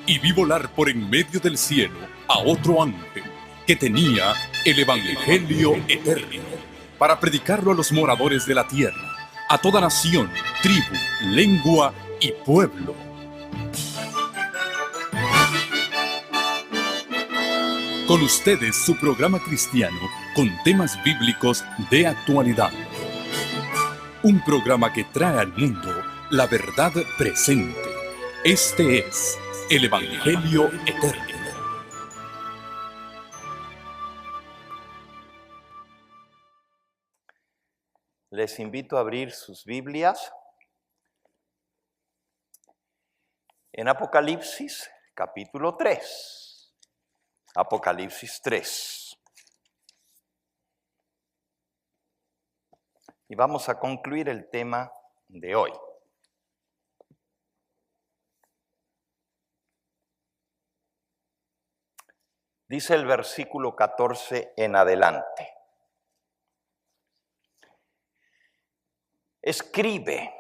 y vi volar por en medio del cielo a otro ángel que tenía el Evangelio eterno para predicarlo a los moradores de la tierra, a toda nación, tribu, lengua y pueblo. Con ustedes su programa cristiano con temas bíblicos de actualidad. Un programa que trae al mundo la verdad presente. Este es el Evangelio eterno. Les invito a abrir sus Biblias en Apocalipsis capítulo 3. Apocalipsis 3. Y vamos a concluir el tema de hoy. Dice el versículo 14 en adelante. Escribe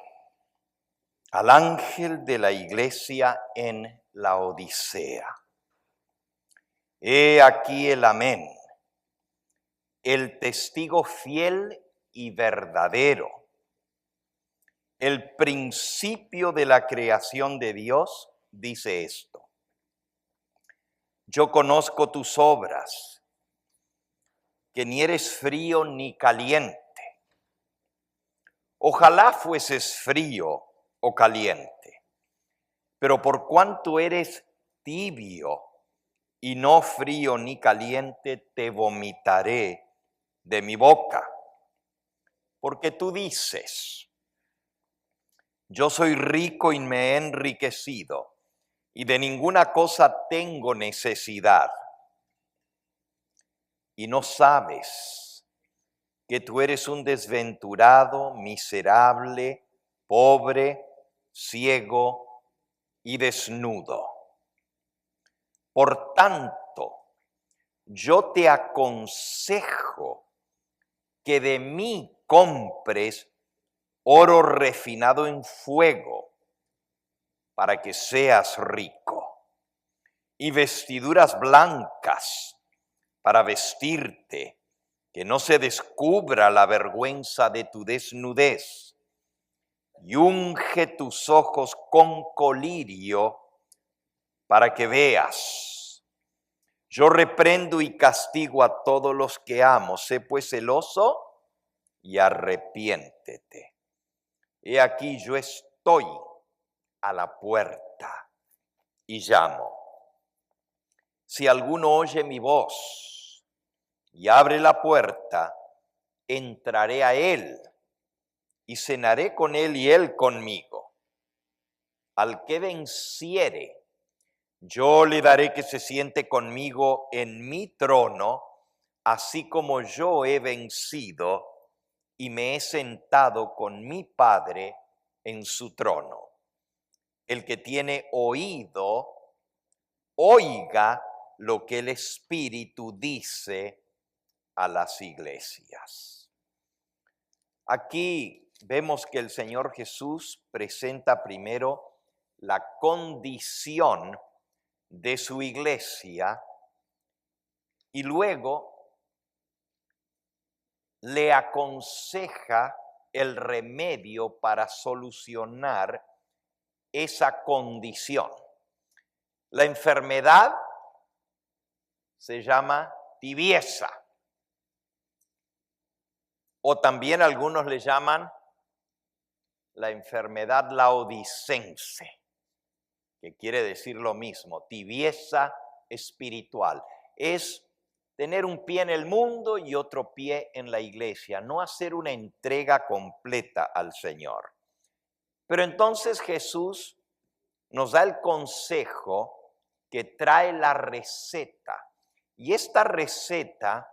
al ángel de la iglesia en la Odisea. He aquí el amén, el testigo fiel y verdadero, el principio de la creación de Dios, dice esto. Yo conozco tus obras, que ni eres frío ni caliente. Ojalá fueses frío o caliente, pero por cuanto eres tibio y no frío ni caliente, te vomitaré de mi boca. Porque tú dices, yo soy rico y me he enriquecido, y de ninguna cosa tengo necesidad. Y no sabes que tú eres un desventurado, miserable, pobre, ciego y desnudo. Por tanto, yo te aconsejo que de mí compres oro refinado en fuego para que seas rico, y vestiduras blancas para vestirte, que no se descubra la vergüenza de tu desnudez, y unge tus ojos con colirio para que veas. Yo reprendo y castigo a todos los que amo. Sé pues celoso y arrepiéntete. He aquí yo estoy a la puerta y llamo. Si alguno oye mi voz y abre la puerta, entraré a él y cenaré con él y él conmigo. Al que venciere, yo le daré que se siente conmigo en mi trono, así como yo he vencido y me he sentado con mi Padre en su trono. El que tiene oído, oiga lo que el Espíritu dice a las iglesias. Aquí vemos que el Señor Jesús presenta primero la condición de su iglesia y luego le aconseja el remedio para solucionar esa condición. La enfermedad se llama tibieza, o también algunos le llaman la enfermedad laodicense, que quiere decir lo mismo, tibieza espiritual. Es tener un pie en el mundo y otro pie en la iglesia, no hacer una entrega completa al Señor. Pero entonces Jesús nos da el consejo que trae la receta. Y esta receta,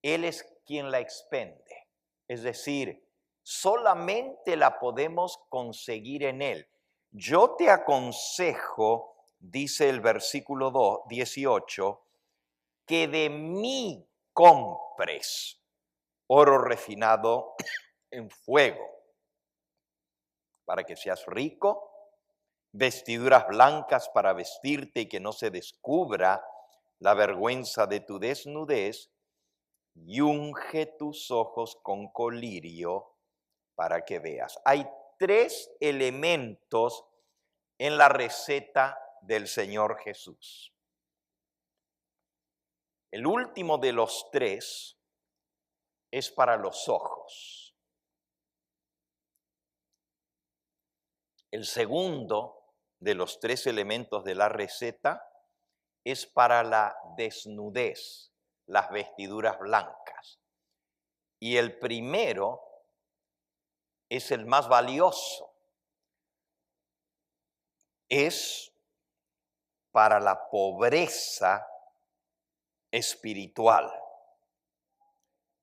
Él es quien la expende. Es decir, solamente la podemos conseguir en Él. Yo te aconsejo, dice el versículo 18, que de mí compres oro refinado en fuego, para que seas rico, vestiduras blancas para vestirte y que no se descubra la vergüenza de tu desnudez, y unge tus ojos con colirio para que veas. Hay 3 elementos en la receta del Señor Jesús. El último de los 3 es para los ojos. El segundo de los 3 elementos de la receta es para la desnudez, las vestiduras blancas. Y el primero es el más valioso. Es para la pobreza espiritual.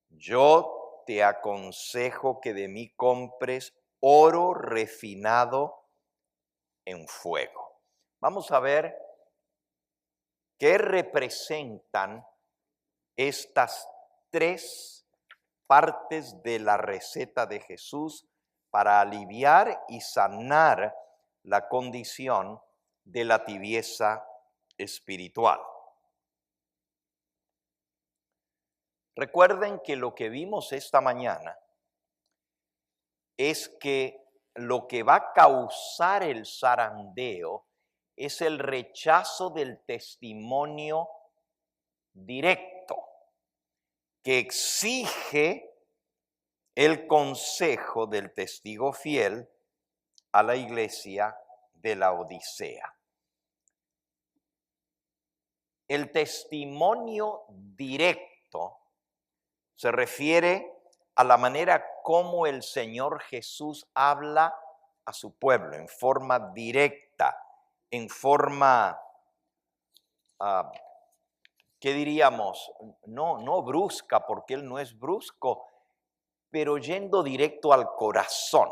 Yo te aconsejo que de mí compres oro refinado en fuego. Vamos a ver qué representan estas 3 partes de la receta de Jesús para aliviar y sanar la condición de la tibieza espiritual. Recuerden que lo que vimos esta mañana es que lo que va a causar el zarandeo es el rechazo del testimonio directo que exige el consejo del testigo fiel a la iglesia de la Odisea. El testimonio directo se refiere a la manera como el Señor Jesús habla a su pueblo, en forma directa, en forma, ¿qué diríamos? No brusca, porque Él no es brusco, pero yendo directo al corazón.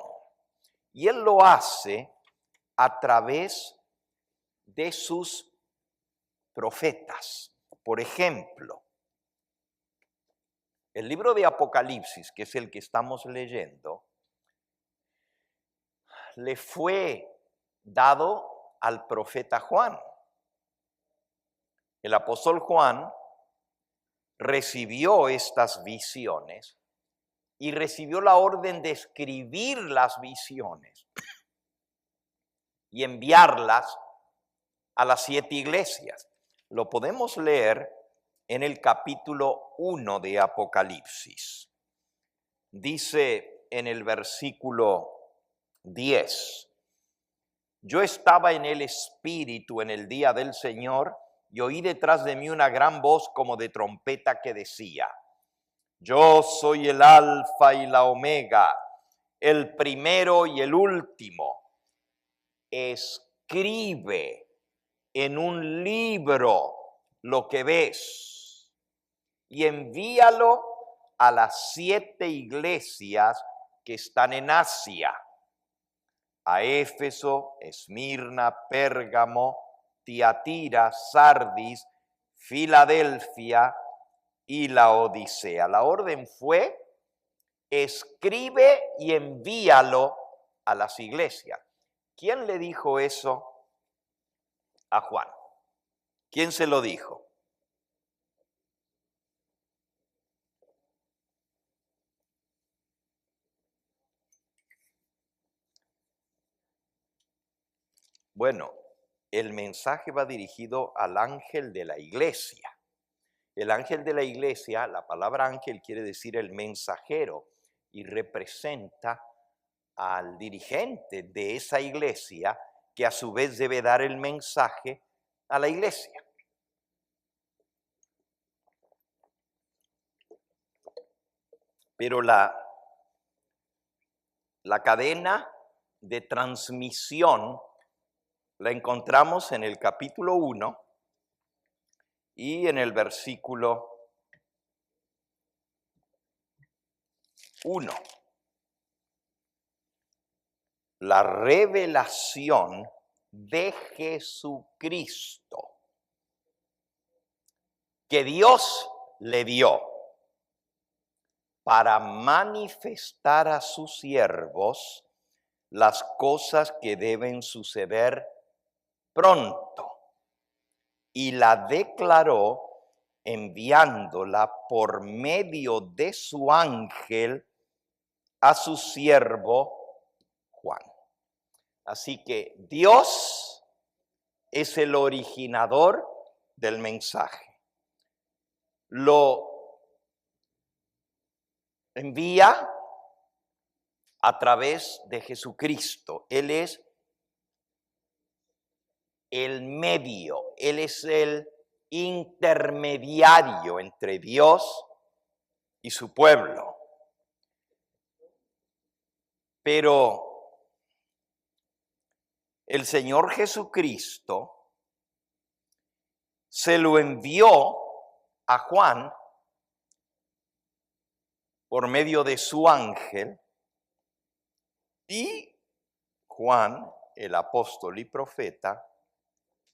Y Él lo hace a través de sus profetas. Por ejemplo, el libro de Apocalipsis, que es el que estamos leyendo, le fue dado al profeta Juan. El apóstol Juan recibió estas visiones y recibió la orden de escribir las visiones y enviarlas a las 7 iglesias. Lo podemos leer en el capítulo 1 de Apocalipsis. Dice en el versículo 10, yo estaba en el Espíritu en el día del Señor y oí detrás de mí una gran voz como de trompeta que decía, yo soy el Alfa y la Omega, el primero y el último. Escribe en un libro lo que ves y envíalo a las 7 iglesias que están en Asia, a Éfeso, Esmirna, Pérgamo, Tiatira, Sardis, Filadelfia y la Odisea. La orden fue, escribe y envíalo a las iglesias. ¿Quién le dijo eso a Juan? ¿Quién se lo dijo? Bueno, el mensaje va dirigido al ángel de la iglesia. El ángel de la iglesia, la palabra ángel quiere decir el mensajero y representa al dirigente de esa iglesia que a su vez debe dar el mensaje a la iglesia. Pero la cadena de transmisión la encontramos en el capítulo 1 y en el versículo 1. La revelación de Jesucristo que Dios le dio para manifestar a sus siervos las cosas que deben suceder pronto, y la declaró enviándola por medio de su ángel a su siervo Juan. Así que Dios es el originador del mensaje. Lo envía a través de Jesucristo. Él es el medio, Él es el intermediario entre Dios y su pueblo. Pero el Señor Jesucristo se lo envió a Juan por medio de su ángel, y Juan, el apóstol y profeta,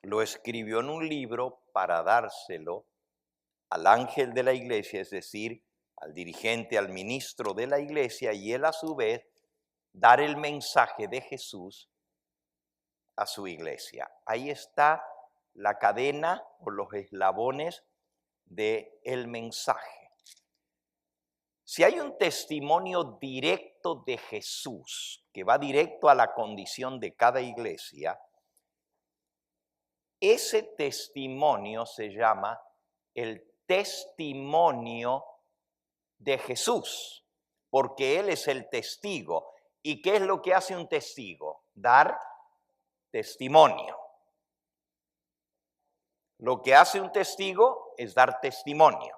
lo escribió en un libro para dárselo al ángel de la iglesia, es decir, al dirigente, al ministro de la iglesia, y él a su vez dar el mensaje de Jesús a su iglesia. Ahí está la cadena o los eslabones del mensaje. Si hay un testimonio directo de Jesús, que va directo a la condición de cada iglesia, ese testimonio se llama el testimonio de Jesús, porque Él es el testigo. ¿Y qué es lo que hace un testigo? Dar testimonio. Lo que hace un testigo es dar testimonio.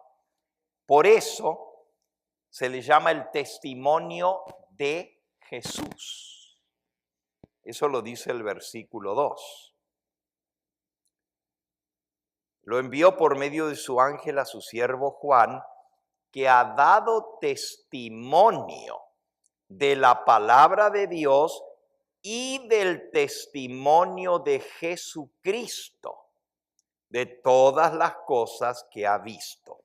Por eso se le llama el testimonio de Jesús. Eso lo dice el versículo 2. Lo envió por medio de su ángel a su siervo Juan, que ha dado testimonio de la palabra de Dios y del testimonio de Jesucristo, de todas las cosas que ha visto.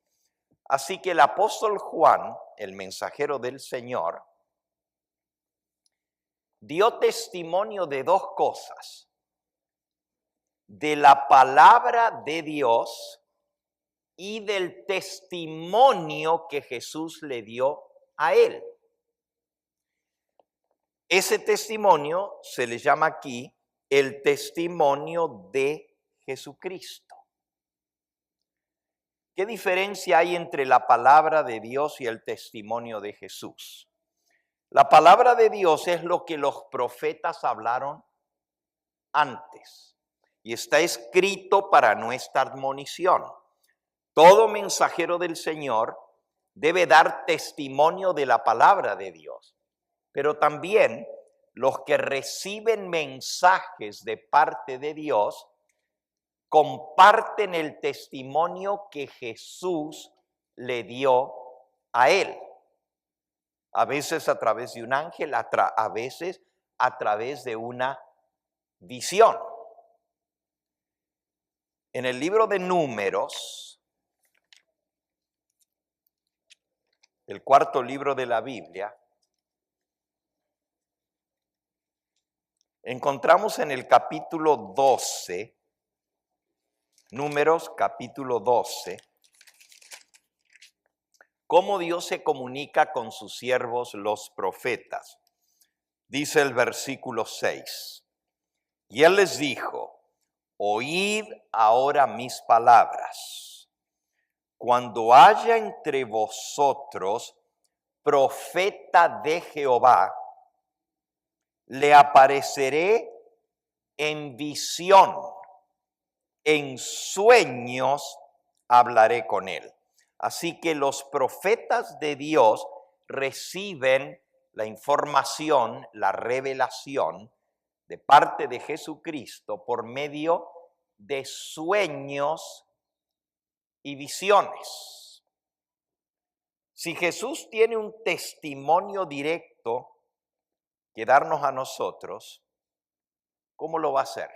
Así que el apóstol Juan, el mensajero del Señor, dio testimonio de dos cosas: de la palabra de Dios y del testimonio que Jesús le dio a él. Ese testimonio se le llama aquí el testimonio de Jesucristo. ¿Qué diferencia hay entre la palabra de Dios y el testimonio de Jesús? La palabra de Dios es lo que los profetas hablaron antes y está escrito para nuestra admonición. Todo mensajero del Señor debe dar testimonio de la palabra de Dios, pero también los que reciben mensajes de parte de Dios comparten el testimonio que Jesús le dio a él. A veces a través de un ángel, a veces a través de una visión. En el libro de Números, el cuarto libro de la Biblia, encontramos en el capítulo 12, Números capítulo 12, cómo Dios se comunica con sus siervos los profetas. Dice el versículo 6, y él les dijo: oíd ahora mis palabras. Cuando haya entre vosotros profeta de Jehová, le apareceré en visión, en sueños hablaré con él. Así que los profetas de Dios reciben la información, la revelación de parte de Jesucristo por medio de sueños y visiones. Si Jesús tiene un testimonio directo que darnos a nosotros, ¿cómo lo va a hacer?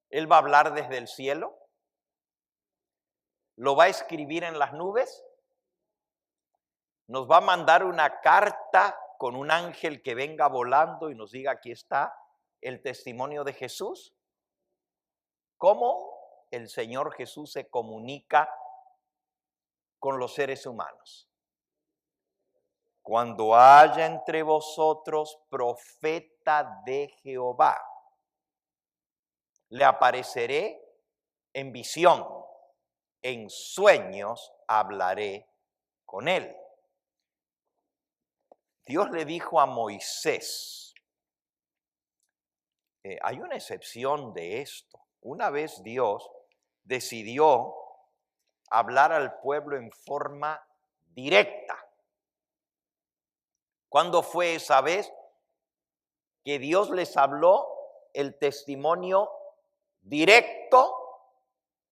¿Él va a hablar desde el cielo? ¿Lo va a escribir en las nubes? nos va a mandar una carta con un ángel que venga volando y nos diga, aquí está el testimonio de Jesús. ¿Cómo el Señor Jesús se comunica con los seres humanos? Cuando haya entre vosotros profeta de Jehová, le apareceré en visión, en sueños hablaré con él. Dios le dijo a Moisés, hay una excepción de esto. Una vez Dios decidió hablar al pueblo en forma directa. ¿Cuándo fue esa vez que Dios les habló el testimonio directo,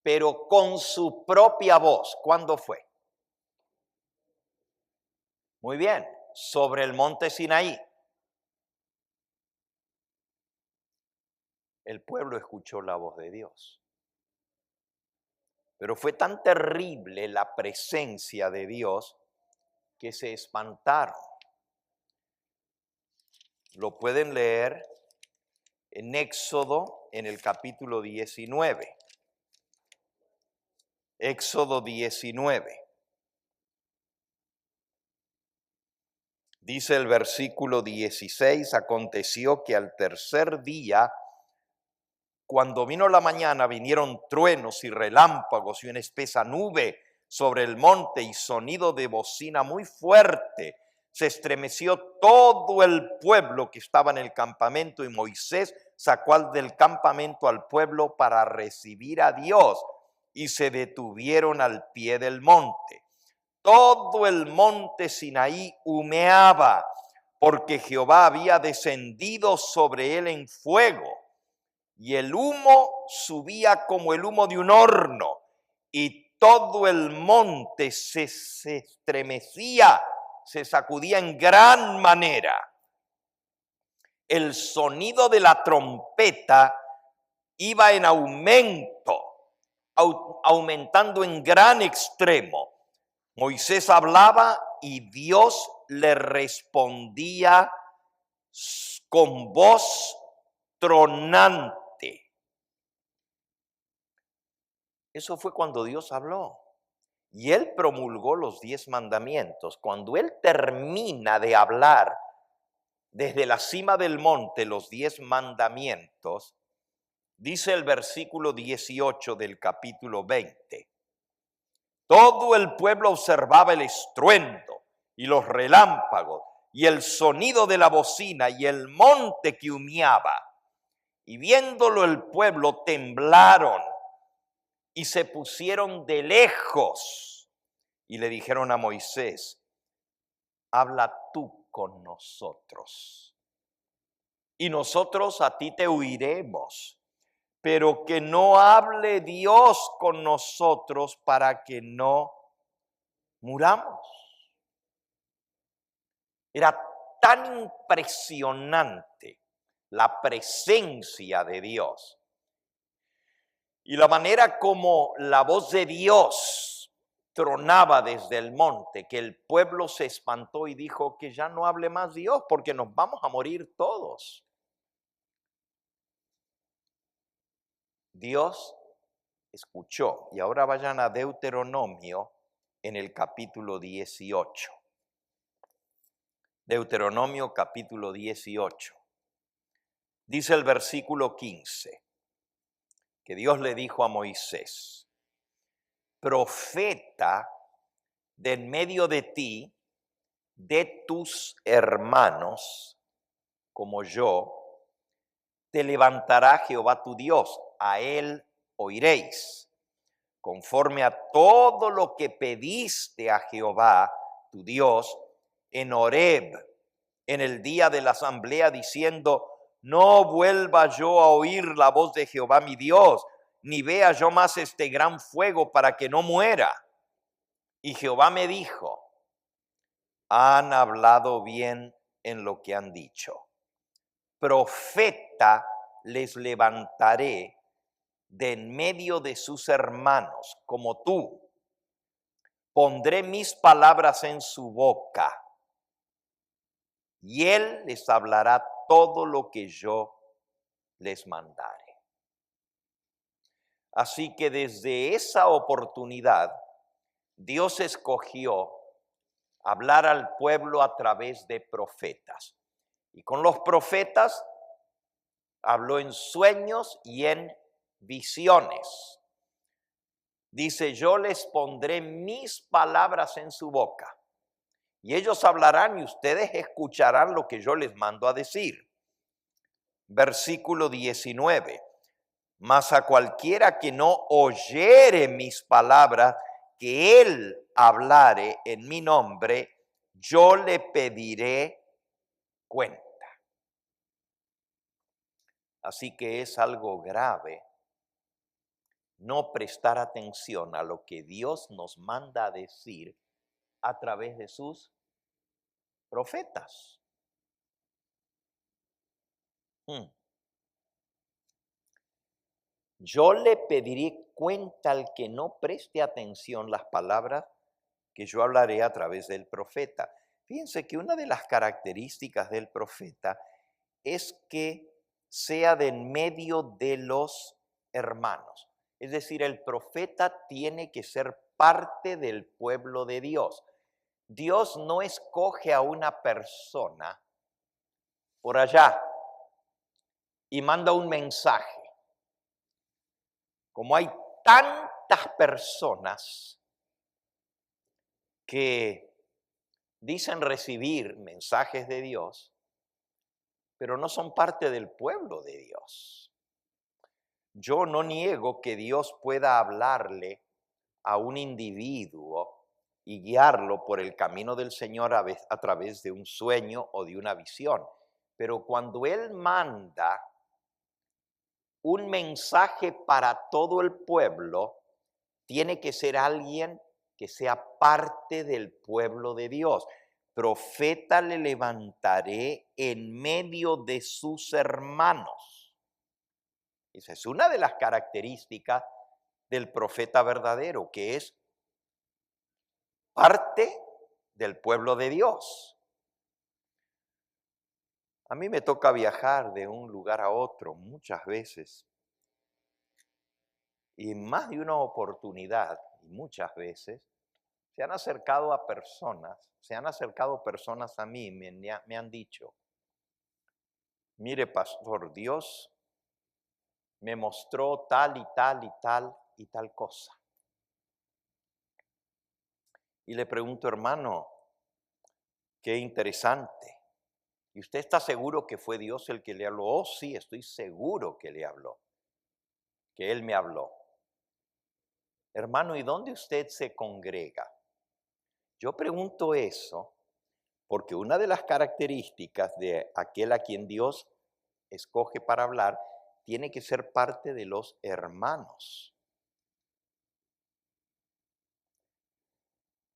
pero con su propia voz? ¿Cuándo fue? Muy bien, sobre el monte Sinaí. El pueblo escuchó la voz de Dios. Pero fue tan terrible la presencia de Dios que se espantaron. Lo pueden leer en Éxodo, en el capítulo 19. Éxodo 19. Dice el versículo 16, aconteció que al tercer día, cuando vino la mañana, vinieron truenos y relámpagos y una espesa nube sobre el monte y sonido de bocina muy fuerte. Se estremeció todo el pueblo que estaba en el campamento y Moisés sacó del campamento al pueblo para recibir a Dios y se detuvieron al pie del monte. Todo el monte Sinaí humeaba porque Jehová había descendido sobre él en fuego. Y el humo subía como el humo de un horno, y todo el monte se estremecía, se sacudía en gran manera. El sonido de la trompeta iba en aumento, aumentando en gran extremo. Moisés hablaba y Dios le respondía con voz tronante. Eso fue cuando Dios habló. Y Él promulgó los 10 mandamientos. Cuando Él termina de hablar desde la cima del monte los 10 mandamientos, dice el versículo 18 del capítulo 20. Todo el pueblo observaba el estruendo y los relámpagos y el sonido de la bocina y el monte que humeaba. Y viéndolo el pueblo temblaron y se pusieron de lejos y le dijeron a Moisés, habla tú con nosotros y nosotros a ti te oiremos, pero que no hable Dios con nosotros para que no muramos. Era tan impresionante la presencia de Dios y la manera como la voz de Dios tronaba desde el monte, que el pueblo se espantó y dijo que ya no hable más Dios porque nos vamos a morir todos. Dios escuchó. Y ahora vayan a Deuteronomio en el capítulo 18. Deuteronomio capítulo 18. Dice el versículo 15, que Dios le dijo a Moisés, profeta de en medio de ti, de tus hermanos, como yo, te levantará Jehová tu Dios, a él oiréis, conforme a todo lo que pediste a Jehová tu Dios en Horeb, en el día de la asamblea, diciendo, no vuelva yo a oír la voz de Jehová mi Dios, ni vea yo más este gran fuego para que no muera. Y Jehová me dijo, han hablado bien en lo que han dicho. Profeta les levantaré de en medio de sus hermanos, como tú. pondré mis palabras en su boca y él les hablará todo lo que yo les mandare. Así que desde esa oportunidad, Dios escogió hablar al pueblo a través de profetas. Y con los profetas habló en sueños y en visiones. Dice, yo les pondré mis palabras en su boca y ellos hablarán y ustedes escucharán lo que yo les mando a decir. Versículo 19. Mas a cualquiera que no oyere mis palabras, que él hablare en mi nombre, yo le pediré cuenta. Así que es algo grave no prestar atención a lo que Dios nos manda a decir a través de sus profetas. Yo le pediré cuenta al que no preste atención las palabras que yo hablaré a través del profeta. Fíjense que una de las características del profeta es que sea de en medio de los hermanos. Es decir, el profeta tiene que ser parte del pueblo de Dios. Dios no escoge a una persona por allá y manda un mensaje. Como hay tantas personas que dicen recibir mensajes de Dios, pero no son parte del pueblo de Dios. Yo no niego que Dios pueda hablarle a un individuo y guiarlo por el camino del Señor a través de un sueño o de una visión. Pero cuando Él manda un mensaje para todo el pueblo, tiene que ser alguien que sea parte del pueblo de Dios. Profeta le levantaré en medio de sus hermanos. Esa es una de las características del profeta verdadero, que es parte del pueblo de Dios. A mí me toca viajar de un lugar a otro muchas veces. Y en más de una oportunidad, y muchas veces, se han acercado personas a mí, me han dicho, mire pastor, Dios me mostró tal y tal y tal y tal cosa. Y le pregunto, hermano, qué interesante. ¿Y usted está seguro que fue Dios el que le habló? Oh, sí, estoy seguro que le habló, que Él me habló. Hermano, ¿y dónde usted se congrega? Yo pregunto eso porque una de las características de aquel a quien Dios escoge para hablar tiene que ser parte de los hermanos.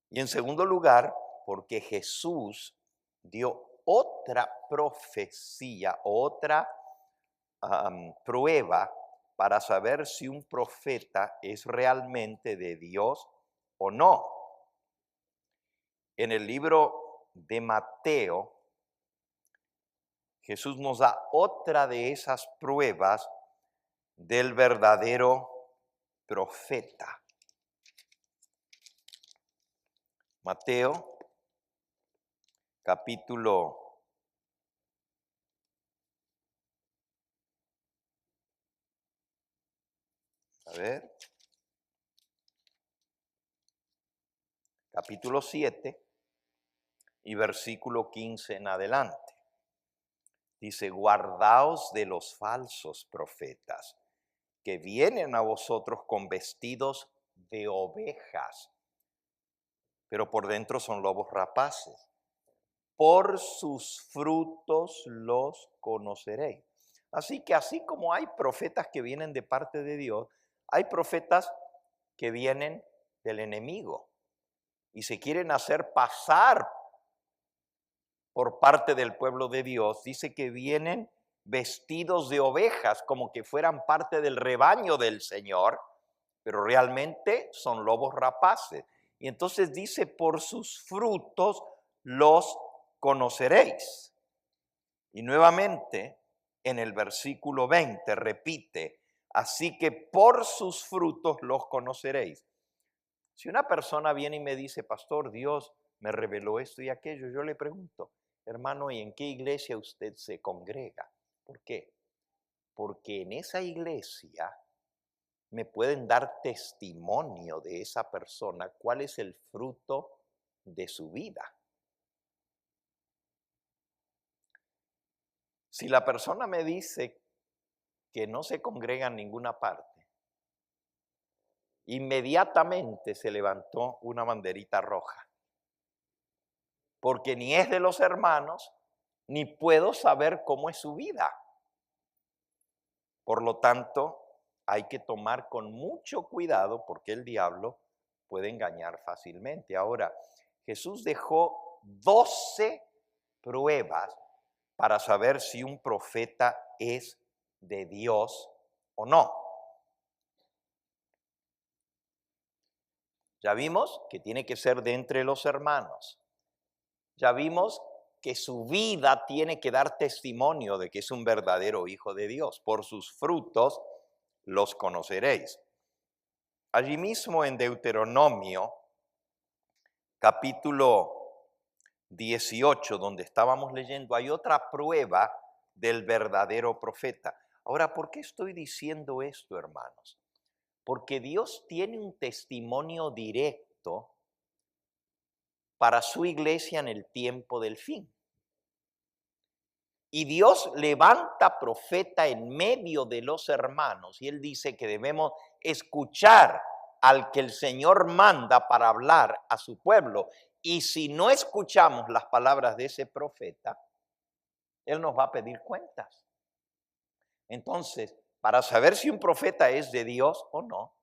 Y en segundo lugar, porque Jesús dio otra profecía, otra prueba para saber si un profeta es realmente de Dios o no. En el libro de Mateo, Jesús nos da otra de esas pruebas del verdadero profeta. Mateo, capítulo 7 y versículo 15 en adelante. Dice, guardaos de los falsos profetas que vienen a vosotros con vestidos de ovejas, pero por dentro son lobos rapaces. Por sus frutos los conoceréis. Así que así como hay profetas que vienen de parte de Dios, hay profetas que vienen del enemigo y se quieren hacer pasar por parte del pueblo de Dios. Dice que vienen vestidos de ovejas, como que fueran parte del rebaño del Señor, pero realmente son lobos rapaces. Y entonces dice, por sus frutos los conoceréis. Y nuevamente en el versículo 20 repite, así que por sus frutos los conoceréis. Si una persona viene y me dice, pastor, Dios me reveló esto y aquello, yo le pregunto, hermano, ¿y en qué iglesia usted se congrega? ¿Por qué? Porque en esa iglesia me pueden dar testimonio de esa persona, cuál es el fruto de su vida. Si la persona me dice que no se congrega en ninguna parte, inmediatamente se levantó una banderita roja, porque ni es de los hermanos, ni puedo saber cómo es su vida. Por lo tanto, hay que tomar con mucho cuidado porque el diablo puede engañar fácilmente. Ahora, Jesús dejó 12 pruebas para saber si un profeta es de Dios o no. Ya vimos que tiene que ser de entre los hermanos. Ya vimos que su vida tiene que dar testimonio de que es un verdadero hijo de Dios. Por sus frutos los conoceréis. Allí mismo en Deuteronomio, capítulo 18, donde estábamos leyendo, hay otra prueba del verdadero profeta. Ahora, ¿por qué estoy diciendo esto, hermanos? Porque Dios tiene un testimonio directo para su iglesia en el tiempo del fin. Y Dios levanta profeta en medio de los hermanos y Él dice que debemos escuchar al que el Señor manda para hablar a su pueblo. Y si no escuchamos las palabras de ese profeta, Él nos va a pedir cuentas. Entonces, para saber si un profeta es de Dios o no,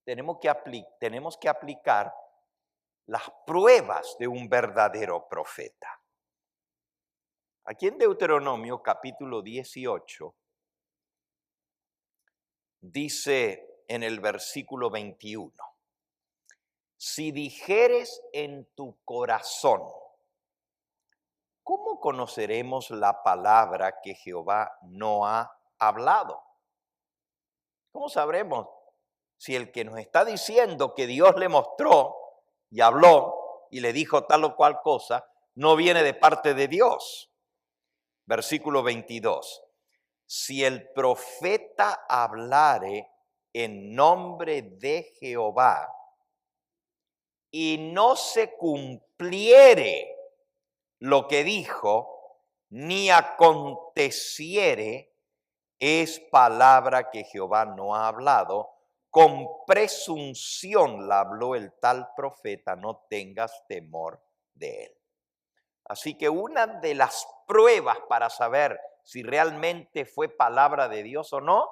tenemos que aplicar las pruebas de un verdadero profeta. Aquí en Deuteronomio capítulo 18 dice en el versículo 21, si dijeres en tu corazón, ¿cómo conoceremos la palabra que Jehová no ha hablado? ¿Cómo sabremos si el que nos está diciendo que Dios le mostró y habló y le dijo tal o cual cosa, no viene de parte de Dios? Versículo 22. Si el profeta hablare en nombre de Jehová y no se cumpliere lo que dijo, ni aconteciere, es palabra que Jehová no ha hablado, con presunción la habló el tal profeta, no tengas temor de él. Así que una de las pruebas para saber si realmente fue palabra de Dios o no,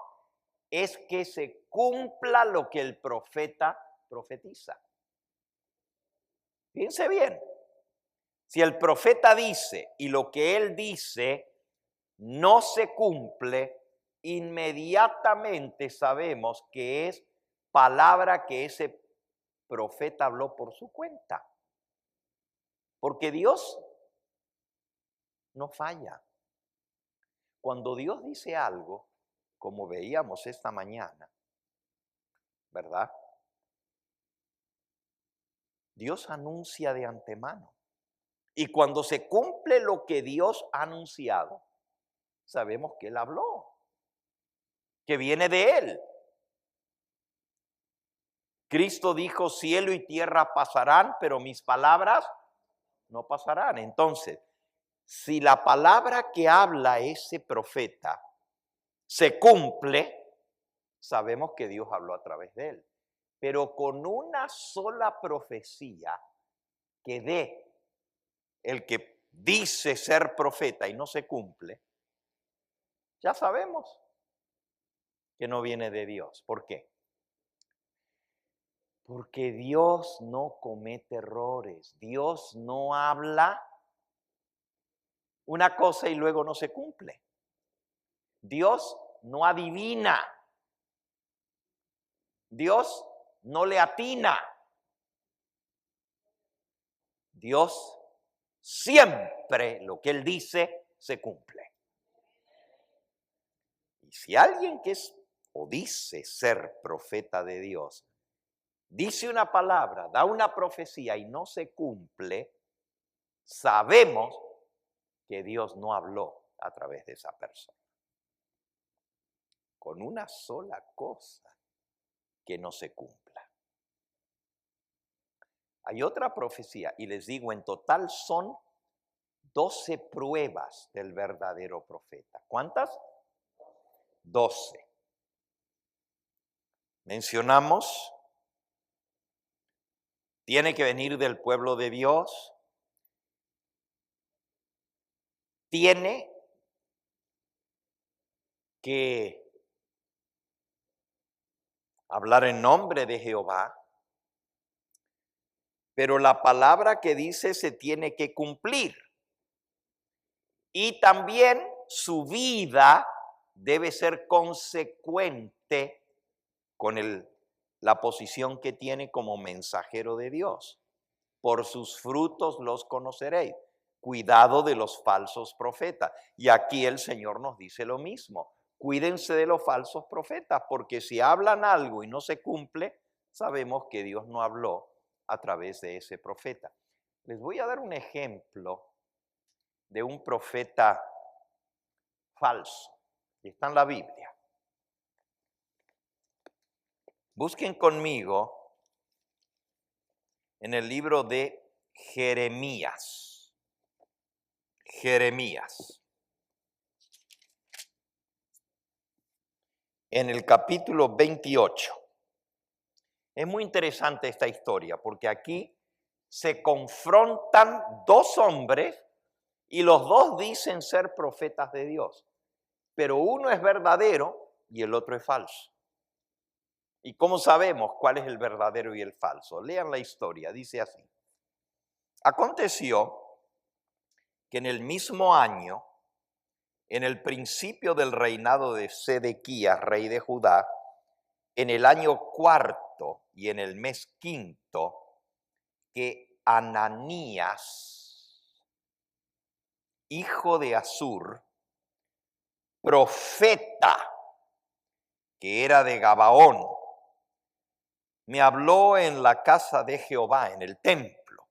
es que se cumpla lo que el profeta profetiza. Fíjense bien, si el profeta dice y lo que él dice no se cumple, inmediatamente sabemos que es palabra que ese profeta habló por su cuenta. Porque Dios no falla. Cuando Dios dice algo, como veíamos esta mañana, ¿verdad? Dios anuncia de antemano. Y cuando se cumple lo que Dios ha anunciado, sabemos que Él habló, que viene de Él. Cristo dijo, cielo y tierra pasarán, pero mis palabras no pasarán. Entonces, si la palabra que habla ese profeta se cumple, sabemos que Dios habló a través de él. Pero con una sola profecía que dé el que dice ser profeta y no se cumple, ya sabemos que no viene de Dios. ¿Por qué? Porque Dios no comete errores. Dios no habla una cosa y luego no se cumple. Dios no adivina. Dios no le atina. Dios siempre lo que Él dice se cumple. Y si alguien que es o dice ser profeta de Dios, dice una palabra, da una profecía y no se cumple, sabemos que Dios no habló a través de esa persona. Con una sola cosa que no se cumpla. Hay otra profecía y les digo, en total son 12 pruebas del verdadero profeta. ¿Cuántas? 12. Mencionamos, tiene que venir del pueblo de Dios, tiene que hablar en nombre de Jehová, pero la palabra que dice se tiene que cumplir. Y también su vida debe ser consecuente con la posición que tiene como mensajero de Dios. Por sus frutos los conoceréis. Cuidado de los falsos profetas. Y aquí el Señor nos dice lo mismo. Cuídense de los falsos profetas, porque si hablan algo y no se cumple, sabemos que Dios no habló a través de ese profeta. Les voy a dar un ejemplo de un profeta falso. Y está en la Biblia. Busquen conmigo en el libro de Jeremías. Jeremías. En el capítulo 28. Es muy interesante esta historia porque aquí se confrontan dos hombres y los dos dicen ser profetas de Dios. Pero uno es verdadero y el otro es falso. ¿Y cómo sabemos cuál es el verdadero y el falso? Lean la historia, dice así. Aconteció que en el mismo año, en el principio del reinado de Sedequías, rey de Judá, en el año cuarto y en el mes quinto, que Ananías, hijo de Azur, profeta, que era de Gabaón, me habló en la casa de Jehová, en el templo,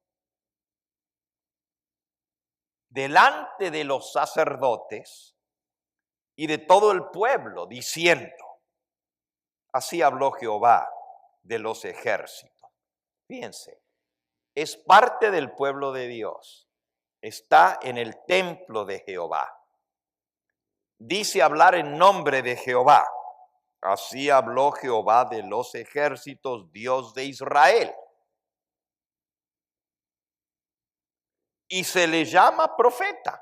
delante de los sacerdotes y de todo el pueblo, diciendo, así habló Jehová de los ejércitos. Fíjense, es parte del pueblo de Dios, está en el templo de Jehová. Dice hablar en nombre de Jehová. Así habló Jehová de los ejércitos, Dios de Israel. Y se le llama profeta.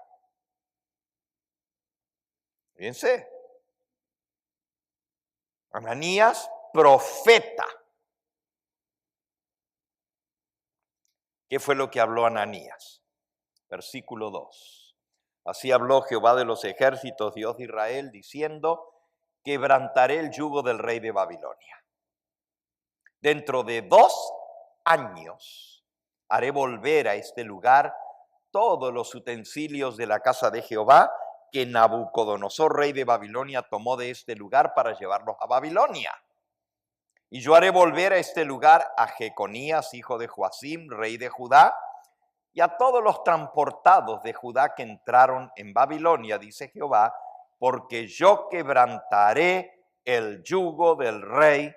Fíjense. Ananías, profeta. ¿Qué fue lo que habló Ananías? Versículo 2. Así habló Jehová de los ejércitos, Dios de Israel, diciendo, quebrantaré el yugo del rey de Babilonia. Dentro de 2 años haré volver a este lugar todos los utensilios de la casa de Jehová que Nabucodonosor, rey de Babilonia, tomó de este lugar para llevarlos a Babilonia. Y yo haré volver a este lugar a Jeconías, hijo de Joacim, rey de Judá, y a todos los transportados de Judá que entraron en Babilonia, dice Jehová, porque yo quebrantaré el yugo del rey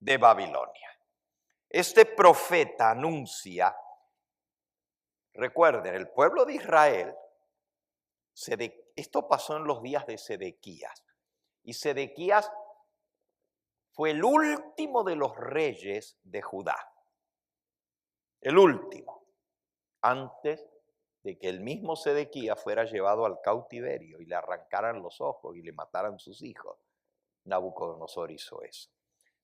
de Babilonia. Este profeta anuncia, recuerden, el pueblo de Israel, esto pasó en los días de Sedequías, y Sedequías fue el último de los reyes de Judá, el último, antes de que el mismo Sedequías fuera llevado al cautiverio y le arrancaran los ojos y le mataran sus hijos. Nabucodonosor hizo eso.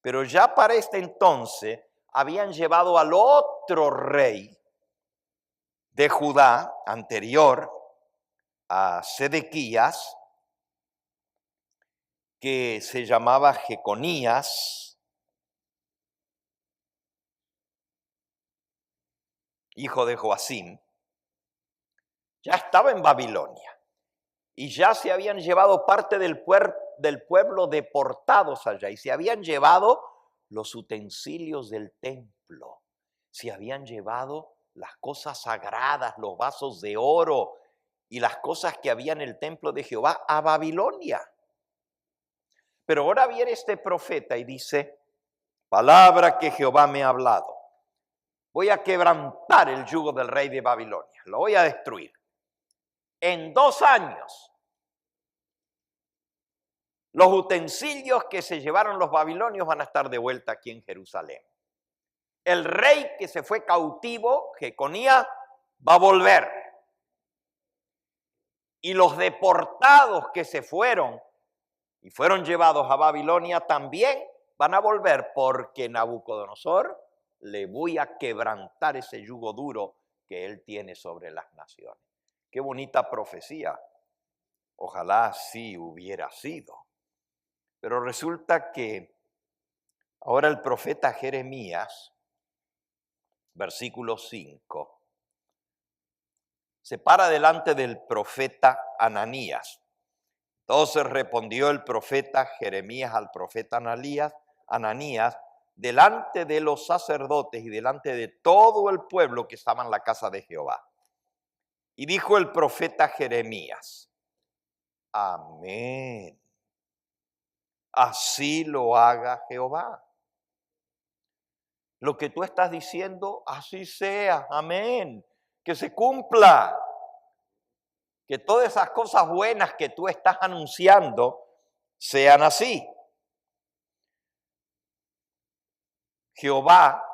Pero ya para este entonces habían llevado al otro rey de Judá anterior a Sedequías, que se llamaba Jeconías, hijo de Joacim, ya estaba en Babilonia y ya se habían llevado parte del pueblo deportados allá y se habían llevado los utensilios del templo, se habían llevado las cosas sagradas, los vasos de oro y las cosas que había en el templo de Jehová a Babilonia. Pero ahora viene este profeta y dice, palabra que Jehová me ha hablado. Voy a quebrantar el yugo del rey de Babilonia, lo voy a destruir. En 2 años, los utensilios que se llevaron los babilonios van a estar de vuelta aquí en Jerusalén. El rey que se fue cautivo, Jeconía, va a volver. Y los deportados que se fueron y fueron llevados a Babilonia también van a volver, porque Nabucodonosor le voy a quebrantar ese yugo duro que él tiene sobre las naciones. Qué bonita profecía. Ojalá así hubiera sido. Pero resulta que ahora el profeta Jeremías, versículo 5, se para delante del profeta Ananías. Entonces respondió el profeta Jeremías al profeta Ananías, delante de los sacerdotes y delante de todo el pueblo que estaba en la casa de Jehová. Y dijo el profeta Jeremías, amén. Así lo haga Jehová. Lo que tú estás diciendo, así sea, amén. Que se cumpla. Que todas esas cosas buenas que tú estás anunciando sean así. Jehová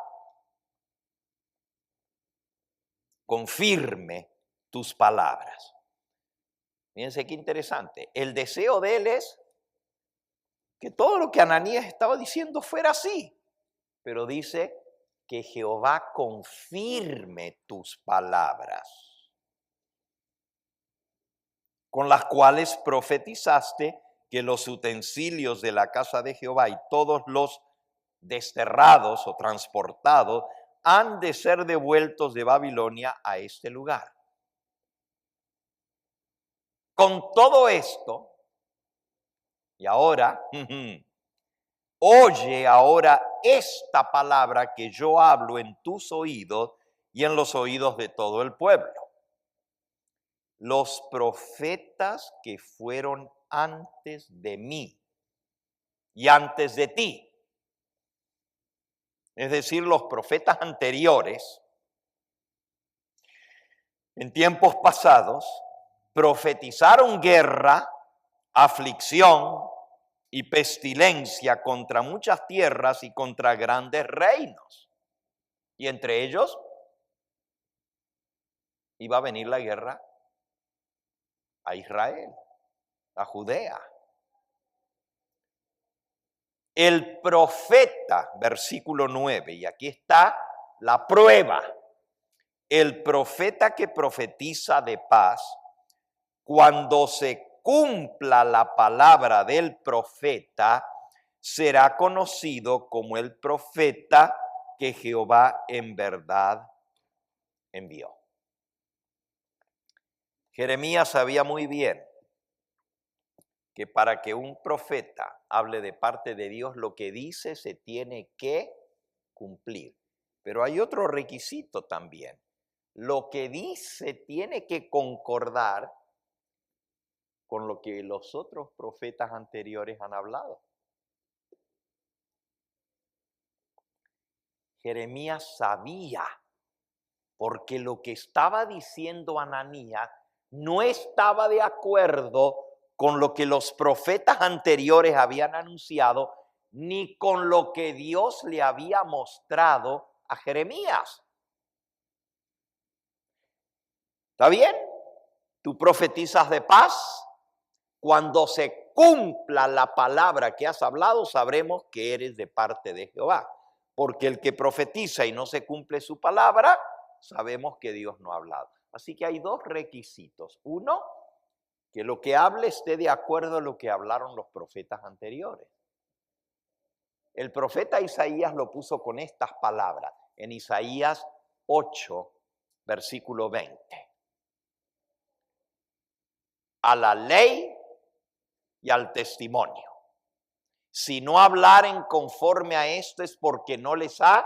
confirme tus palabras. Fíjense qué interesante. El deseo de él es que todo lo que Ananías estaba diciendo fuera así. Pero dice que Jehová confirme tus palabras, con las cuales profetizaste que los utensilios de la casa de Jehová y todos los desterrados o transportados han de ser devueltos de Babilonia a este lugar. Con todo esto, y ahora, oye ahora esta palabra que yo hablo en tus oídos y en los oídos de todo el pueblo. Los profetas que fueron antes de mí y antes de ti, es decir, los profetas anteriores, en tiempos pasados, profetizaron guerra, aflicción y pestilencia contra muchas tierras y contra grandes reinos. Y entre ellos iba a venir la guerra a Israel, a Judea. El profeta, versículo 9, y aquí está la prueba. El profeta que profetiza de paz, cuando se cumpla la palabra del profeta, será conocido como el profeta que Jehová en verdad envió. Jeremías sabía muy bien que para que un profeta hable de parte de Dios, lo que dice se tiene que cumplir. Pero hay otro requisito también. Lo que dice tiene que concordar con lo que los otros profetas anteriores han hablado. Jeremías sabía, porque lo que estaba diciendo Ananías no estaba de acuerdo con lo que los profetas anteriores habían anunciado, ni con lo que Dios le había mostrado a Jeremías. ¿Está bien? Tú profetizas de paz. Cuando se cumpla la palabra que has hablado, sabremos que eres de parte de Jehová. Porque el que profetiza y no se cumple su palabra, sabemos que Dios no ha hablado. Así que hay 2 requisitos. Uno, que lo que hable esté de acuerdo a lo que hablaron los profetas anteriores. El profeta Isaías lo puso con estas palabras. En Isaías 8, versículo 20. A la ley y al testimonio. Si no hablaren conforme a esto es porque no les ha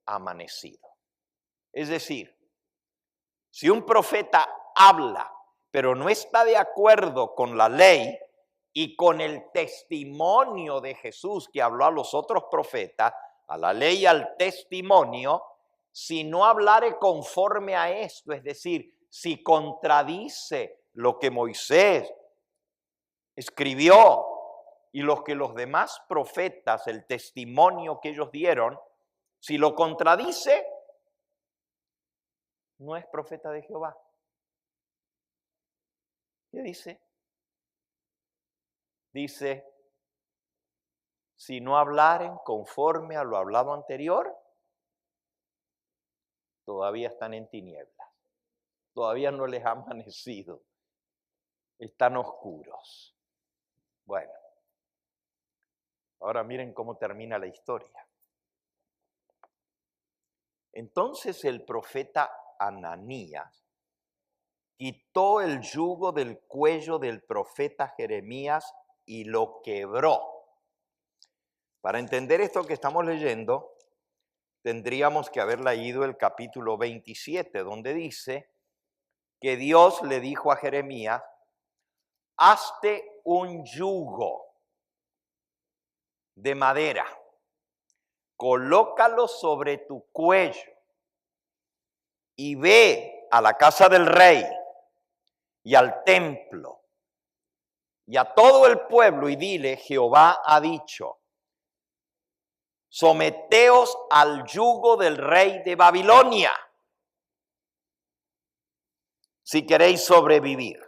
amanecido. Es decir, si un profeta habla, pero no está de acuerdo con la ley y con el testimonio de Jesús que habló a los otros profetas, a la ley y al testimonio, si no hablare conforme a esto, es decir, si contradice lo que Moisés escribió y lo que los demás profetas, el testimonio que ellos dieron, si lo contradice, no es profeta de Jehová. ¿Qué dice? Dice, si no hablaren conforme a lo hablado anterior, todavía están en tinieblas, todavía no les ha amanecido, están oscuros. Bueno, ahora miren cómo termina la historia. Entonces el profeta Ananías quitó el yugo del cuello del profeta Jeremías y lo quebró. Para entender esto que estamos leyendo, tendríamos que haber leído el capítulo 27, donde dice que Dios le dijo a Jeremías, hazte un yugo de madera, colócalo sobre tu cuello y ve a la casa del rey y al templo y a todo el pueblo y dile, Jehová ha dicho, someteos al yugo del rey de Babilonia, si queréis sobrevivir.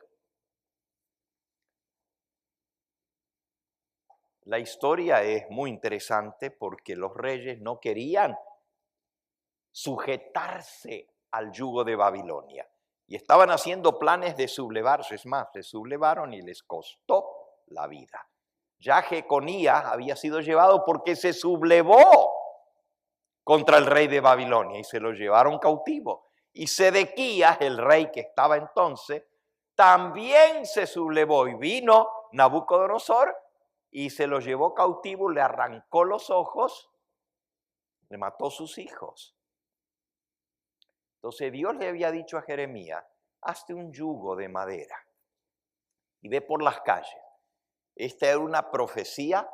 La historia es muy interesante porque los reyes no querían sujetarse al yugo de Babilonia y estaban haciendo planes de sublevarse. Es más, se sublevaron y les costó la vida. Ya Jeconías había sido llevado porque se sublevó contra el rey de Babilonia y se lo llevaron cautivo. Y Sedequías, el rey que estaba entonces, también se sublevó y vino Nabucodonosor y se lo llevó cautivo, le arrancó los ojos, le mató sus hijos. Entonces Dios le había dicho a Jeremías, hazte un yugo de madera y ve por las calles. Esta era una profecía,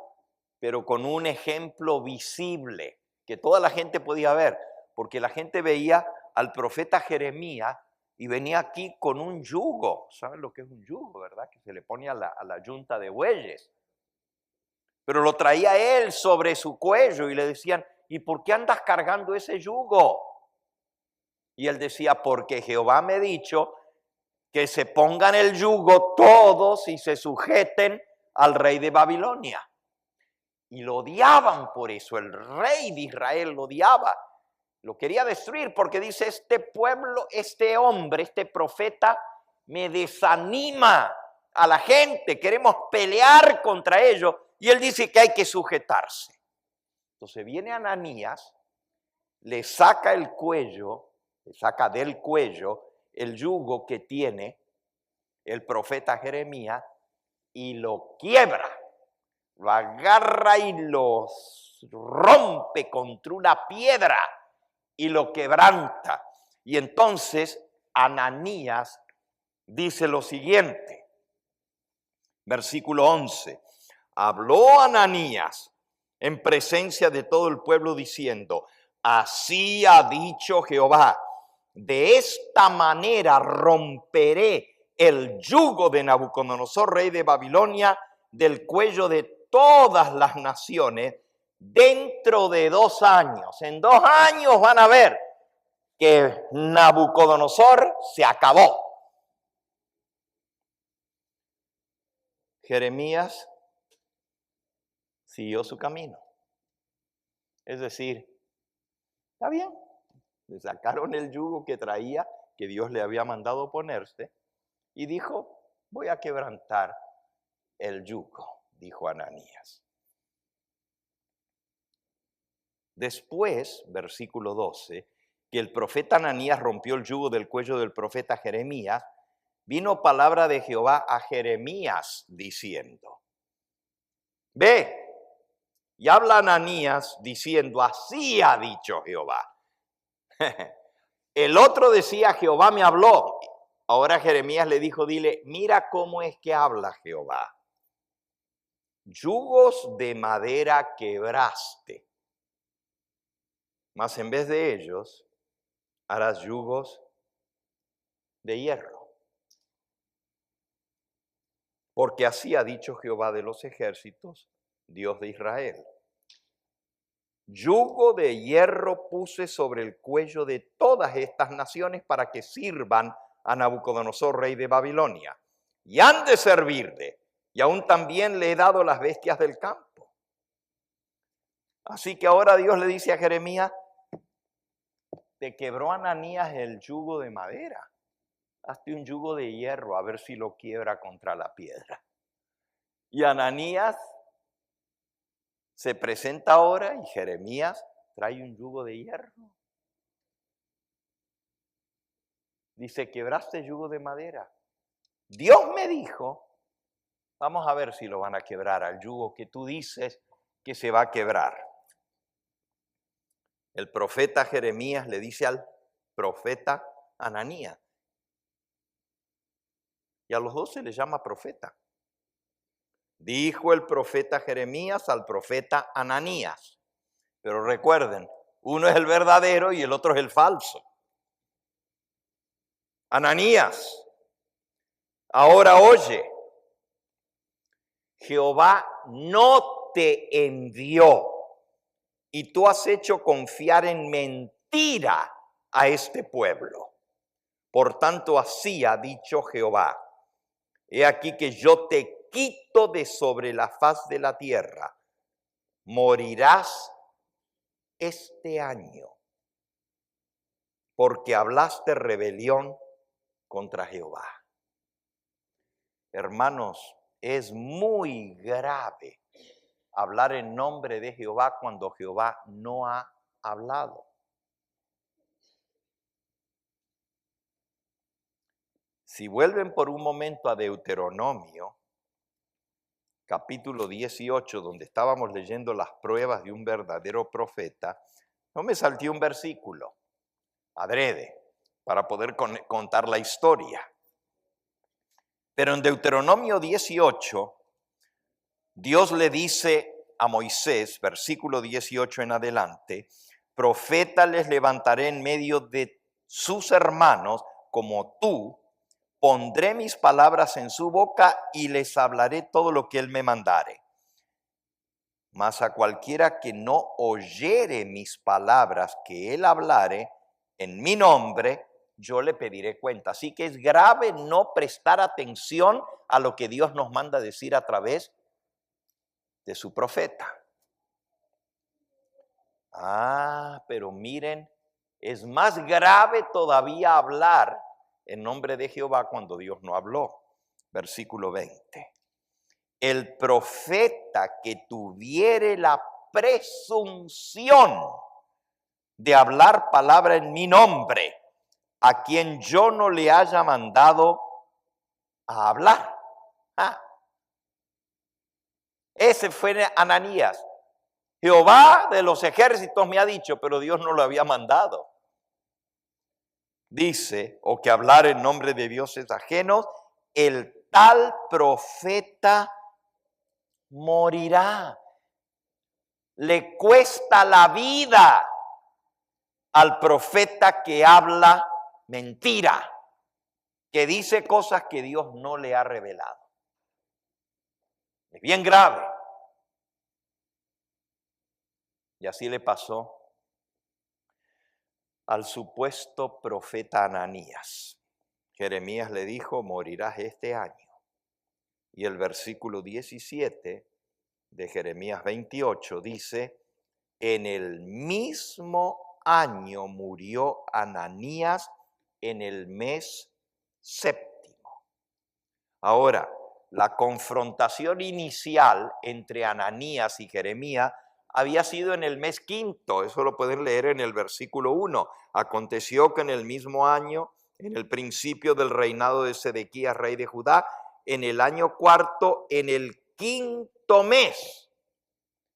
pero con un ejemplo visible que toda la gente podía ver, porque la gente veía al profeta Jeremías y venía aquí con un yugo. ¿Saben lo que es un yugo, verdad? Que se le pone a la yunta de bueyes. Pero lo traía él sobre su cuello y le decían, ¿y por qué andas cargando ese yugo? Y él decía, porque Jehová me ha dicho que se pongan el yugo todos y se sujeten al rey de Babilonia. Y lo odiaban por eso, el rey de Israel lo odiaba. Lo quería destruir porque dice, este pueblo, este hombre, este profeta me desanima a la gente, queremos pelear contra ellos. Y él dice que hay que sujetarse. Entonces viene Ananías, le saca el cuello, le saca del cuello el yugo que tiene el profeta Jeremías y lo quiebra, lo agarra y lo rompe contra una piedra y lo quebranta. Y entonces Ananías dice lo siguiente, versículo 11, habló Ananías en presencia de todo el pueblo diciendo, así ha dicho Jehová, de esta manera romperé el yugo de Nabucodonosor, rey de Babilonia, del cuello de todas las naciones dentro de 2 años. En 2 años van a ver que Nabucodonosor se acabó. Jeremías siguió su camino. Es decir, está bien, le sacaron el yugo que traía, que Dios le había mandado ponerse, y dijo, voy a quebrantar el yugo, dijo Ananías. Después, versículo 12, que el profeta Ananías rompió el yugo del cuello del profeta Jeremías, vino palabra de Jehová a Jeremías diciendo, ve, y habla Ananías diciendo, así ha dicho Jehová. El otro decía, Jehová me habló. Ahora Jeremías le dijo, dile, mira cómo es que habla Jehová. Yugos de madera quebraste, mas en vez de ellos harás yugos de hierro. Porque así ha dicho Jehová de los ejércitos, Dios de Israel. Yugo de hierro puse sobre el cuello de todas estas naciones para que sirvan a Nabucodonosor, rey de Babilonia. Y han de servirle, y aún también le he dado las bestias del campo. Así que ahora Dios le dice a Jeremías, te quebró Ananías el yugo de madera. Hazte un yugo de hierro a ver si lo quiebra contra la piedra. Y Ananías se presenta ahora y Jeremías trae un yugo de hierro. Dice, quebraste yugo de madera. Dios me dijo, vamos a ver si lo van a quebrar al yugo que tú dices que se va a quebrar. El profeta Jeremías le dice al profeta Ananías. Y a los dos se les llama profeta. Dijo el profeta Jeremías al profeta Ananías. Pero recuerden, uno es el verdadero y el otro es el falso. Ananías, ahora oye, Jehová no te envió y tú has hecho confiar en mentira a este pueblo. Por tanto, así ha dicho Jehová. He aquí que yo te quito de sobre la faz de la tierra. Morirás este año, porque hablaste rebelión contra Jehová. Hermanos, es muy grave hablar en nombre de Jehová cuando Jehová no ha hablado. Si vuelven por un momento a Deuteronomio, capítulo 18, donde estábamos leyendo las pruebas de un verdadero profeta, no me salté un versículo, adrede, para poder contar la historia. Pero en Deuteronomio 18, Dios le dice a Moisés, versículo 18 en adelante, profeta les levantaré en medio de sus hermanos como tú, pondré mis palabras en su boca y les hablaré todo lo que él me mandare. Mas a cualquiera que no oyere mis palabras que él hablare en mi nombre, yo le pediré cuenta. Así que es grave no prestar atención a lo que Dios nos manda decir a través de su profeta. Pero miren, es más grave todavía hablar en nombre de Jehová cuando Dios no habló. Versículo 20. El profeta que tuviere la presunción de hablar palabra en mi nombre, a quien yo no le haya mandado a hablar. Ese fue Ananías. Jehová de los ejércitos me ha dicho, pero Dios no lo había mandado. Dice, o que hablar en nombre de dioses ajenos, el tal profeta morirá. Le cuesta la vida al profeta que habla mentira, que dice cosas que Dios no le ha revelado. Es bien grave. Y así le pasó al supuesto profeta Ananías. Jeremías le dijo, morirás este año. Y el versículo 17 de Jeremías 28 dice, en el mismo año murió Ananías en el mes séptimo. Ahora, la confrontación inicial entre Ananías y Jeremías había sido en el mes quinto. Eso lo pueden leer en el versículo 1. Aconteció que en el mismo año, en el principio del reinado de Sedequías, rey de Judá, en el año cuarto, en el quinto mes,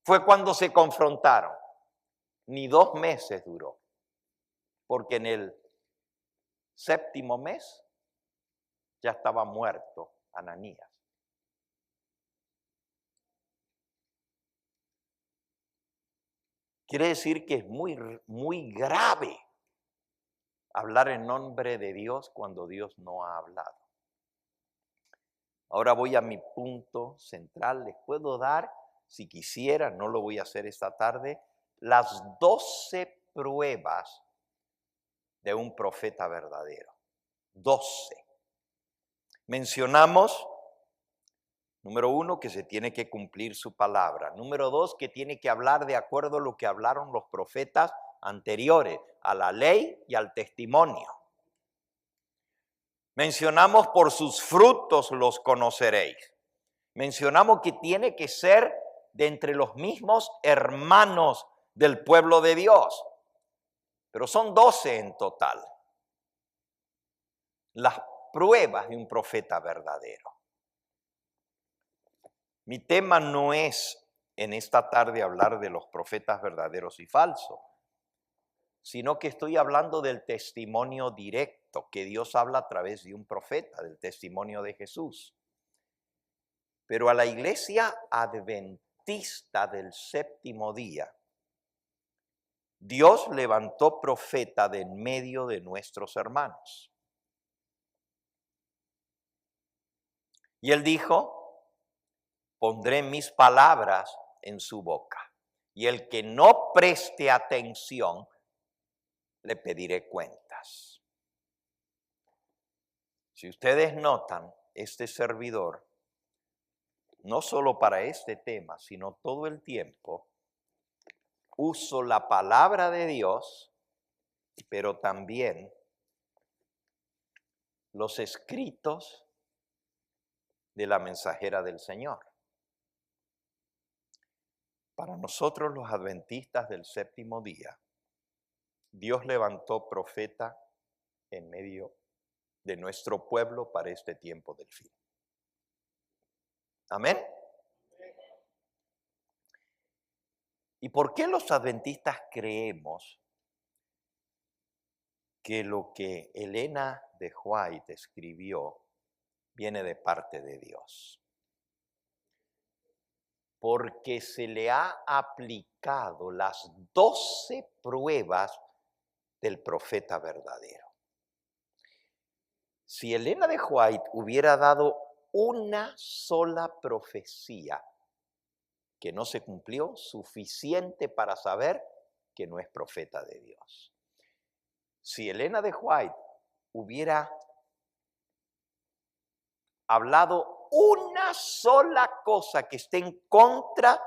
fue cuando se confrontaron. Ni 2 meses duró, porque en el séptimo mes ya estaba muerto Ananías. Quiere decir que es muy grave hablar en nombre de Dios cuando Dios no ha hablado. Ahora voy a mi punto central. Les puedo dar, si quisiera, no lo voy a hacer esta tarde, las 12 pruebas de un profeta verdadero. 12. Mencionamos, número 1, que se tiene que cumplir su palabra. Número 2, que tiene que hablar de acuerdo a lo que hablaron los profetas anteriores, a la ley y al testimonio. Mencionamos por sus frutos los conoceréis. Mencionamos que tiene que ser de entre los mismos hermanos del pueblo de Dios. Pero son 12 en total. Las pruebas de un profeta verdadero. Mi tema no es en esta tarde hablar de los profetas verdaderos y falsos, sino que estoy hablando del testimonio directo que Dios habla a través de un profeta, del testimonio de Jesús. Pero a la iglesia adventista del séptimo día, Dios levantó profeta de en medio de nuestros hermanos. Y él dijo, pondré mis palabras en su boca, y el que no preste atención, le pediré cuentas. Si ustedes notan, este servidor, no solo para este tema, sino todo el tiempo, uso la palabra de Dios, pero también los escritos de la mensajera del Señor. Para nosotros los adventistas del séptimo día, Dios levantó profeta en medio de nuestro pueblo para este tiempo del fin. Amén. ¿Y por qué los adventistas creemos que lo que Elena de White escribió viene de parte de Dios? Porque se le ha aplicado las 12 pruebas del profeta verdadero. Si Elena de White hubiera dado una sola profecía que no se cumplió, suficiente para saber que no es profeta de Dios. Si Elena de White hubiera hablado una sola cosa que esté en contra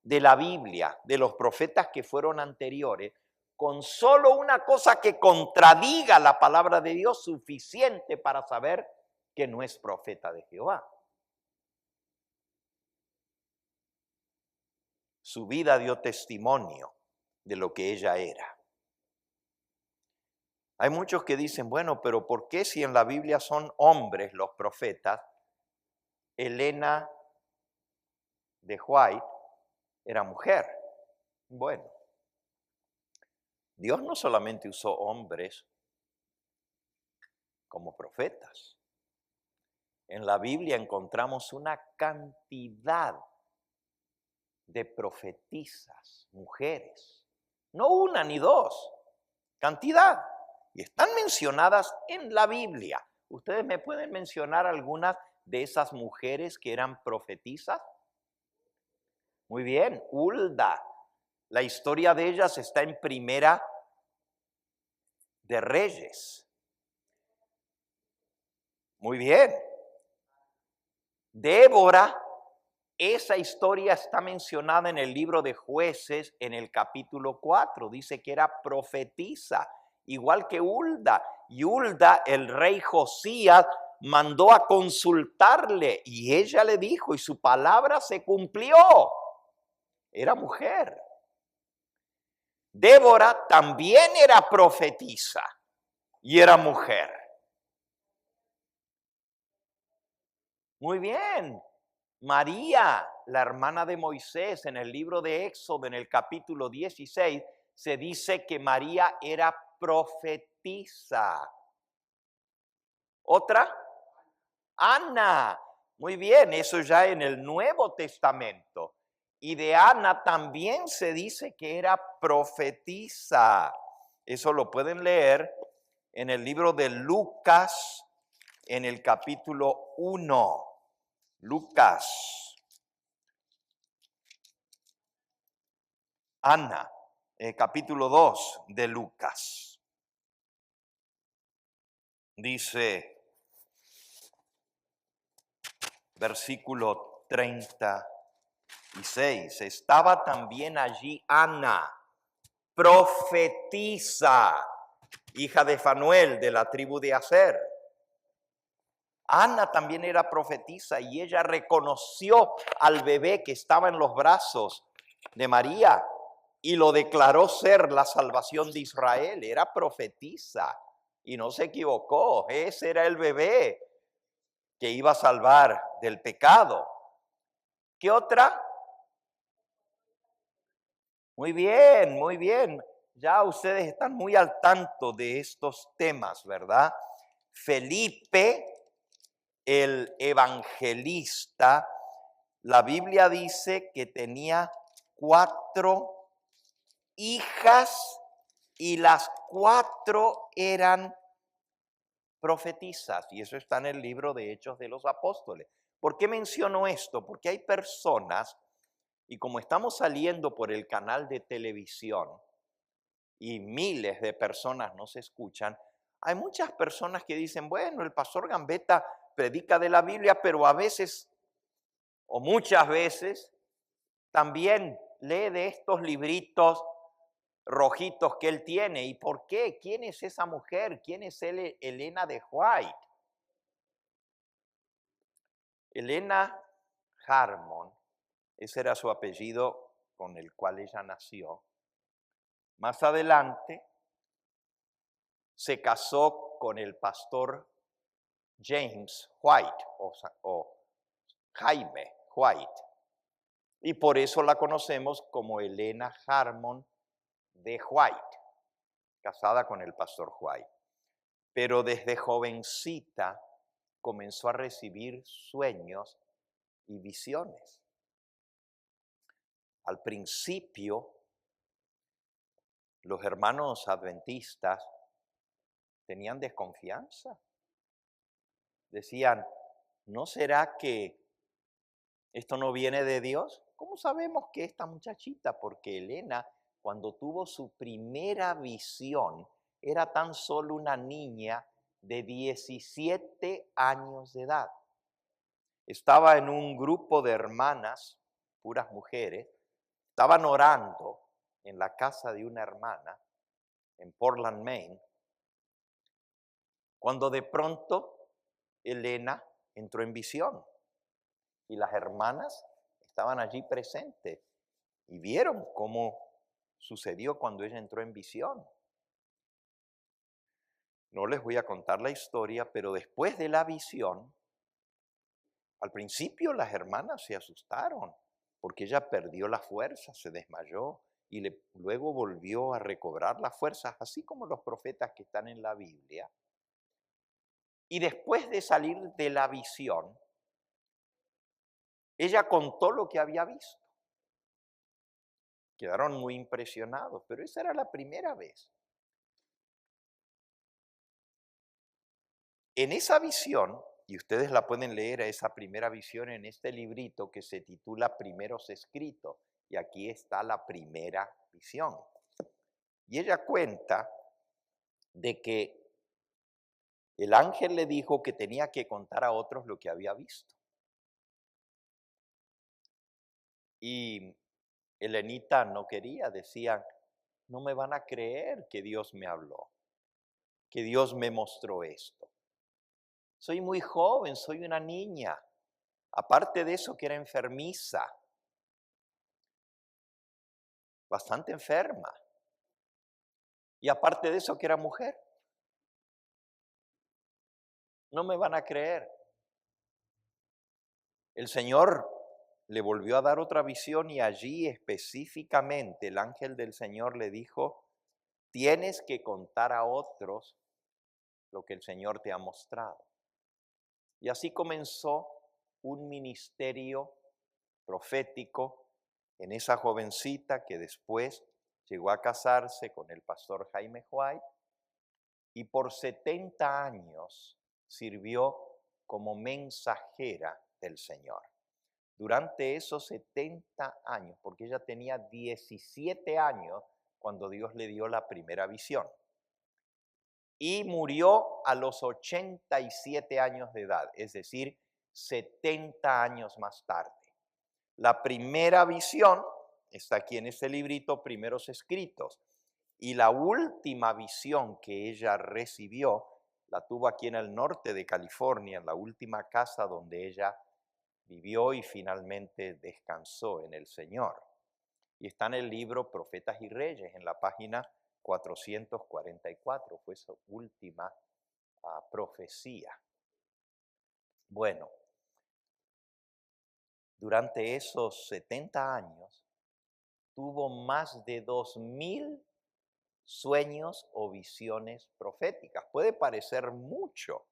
de la Biblia, de los profetas que fueron anteriores, con solo una cosa que contradiga la palabra de Dios, suficiente para saber que no es profeta de Jehová. Su vida dio testimonio de lo que ella era. Hay muchos que dicen, bueno, pero ¿por qué si en la Biblia son hombres los profetas? Elena de White era mujer. Bueno, Dios no solamente usó hombres como profetas. En la Biblia encontramos una cantidad de profetisas, mujeres. No una ni dos, cantidad. Y están mencionadas en la Biblia. ¿Ustedes me pueden mencionar algunas de esas mujeres que eran profetisas? Muy bien, Hulda. La historia de ellas está en Primera de Reyes. Muy bien. Débora, esa historia está mencionada en el libro de Jueces en el capítulo 4. Dice que era profetisa, igual que Hulda. Y Hulda, el rey Josías, mandó a consultarle y ella le dijo y su palabra se cumplió. Era mujer. Débora también era profetisa y era mujer. Muy bien. María, la hermana de Moisés, en el libro de Éxodo, en el capítulo 16, se dice que María era profetisa. ¿Otra? Ana. Muy bien, eso ya en el Nuevo Testamento. Y de Ana también se dice que era profetisa. Eso lo pueden leer en el libro de Lucas, en el capítulo 1. Lucas. Ana, capítulo 2 de Lucas. Dice, versículo 36, estaba también allí Ana, profetisa, hija de Fanuel, de la tribu de Aser. Ana también era profetisa y ella reconoció al bebé que estaba en los brazos de María y lo declaró ser la salvación de Israel. Era profetisa y no se equivocó. Ese era el bebé que iba a salvar del pecado. ¿Qué otra? Muy bien, muy bien. Ya ustedes están muy al tanto de estos temas, ¿verdad? Felipe, el evangelista, la Biblia dice que tenía 4 hijas y las 4 eran profetizas. Y eso está en el libro de Hechos de los Apóstoles. ¿Por qué menciono esto? Porque hay personas, y como estamos saliendo por el canal de televisión y miles de personas nos escuchan, hay muchas personas que dicen, bueno, el pastor Gambetta predica de la Biblia, pero a veces, o muchas veces, también lee de estos libritos rojitos que él tiene. ¿Y por qué? ¿Quién es esa mujer? ¿Quién es Elena de White? Elena Harmon, ese era su apellido con el cual ella nació. Más adelante se casó con el pastor James White o Jaime White. Y por eso la conocemos como Elena Harmon de White, casada con el pastor White. Pero desde jovencita comenzó a recibir sueños y visiones. Al principio, los hermanos adventistas tenían desconfianza. Decían, ¿no será que esto no viene de Dios? ¿Cómo sabemos que esta muchachita? Porque Elena, cuando tuvo su primera visión, era tan solo una niña de 17 años de edad. Estaba en un grupo de hermanas, puras mujeres, estaban orando en la casa de una hermana en Portland, Maine, cuando de pronto Elena entró en visión y las hermanas estaban allí presentes y vieron cómo sucedió cuando ella entró en visión. No les voy a contar la historia, pero después de la visión, al principio las hermanas se asustaron porque ella perdió la fuerza, se desmayó y luego volvió a recobrar las fuerzas, así como los profetas que están en la Biblia. Y después de salir de la visión, ella contó lo que había visto. Quedaron muy impresionados, pero esa era la primera vez. En esa visión, y ustedes la pueden leer a esa primera visión en este librito que se titula Primeros Escritos, y aquí está la primera visión. Y ella cuenta de que el ángel le dijo que tenía que contar a otros lo que había visto. Y Elenita no quería, decía, no me van a creer que Dios me habló, que Dios me mostró esto. Soy muy joven, soy una niña. Aparte de eso, que era enfermiza, bastante enferma. Y aparte de eso, que era mujer. No me van a creer. El Señor le volvió a dar otra visión y allí específicamente el ángel del Señor le dijo, tienes que contar a otros lo que el Señor te ha mostrado. Y así comenzó un ministerio profético en esa jovencita que después llegó a casarse con el pastor Jaime White y por 70 años sirvió como mensajera del Señor. Durante esos 70 años, porque ella tenía 17 años cuando Dios le dio la primera visión, y murió a los 87 años de edad, es decir, 70 años más tarde. La primera visión está aquí en este librito, Primeros Escritos, y la última visión que ella recibió la tuvo aquí en el norte de California, en la última casa donde ella vivió y finalmente descansó en el Señor. Y está en el libro Profetas y Reyes, en la página 444, fue su última profecía. Bueno, durante esos 70 años tuvo más de 2000 sueños o visiones proféticas. Puede parecer mucho,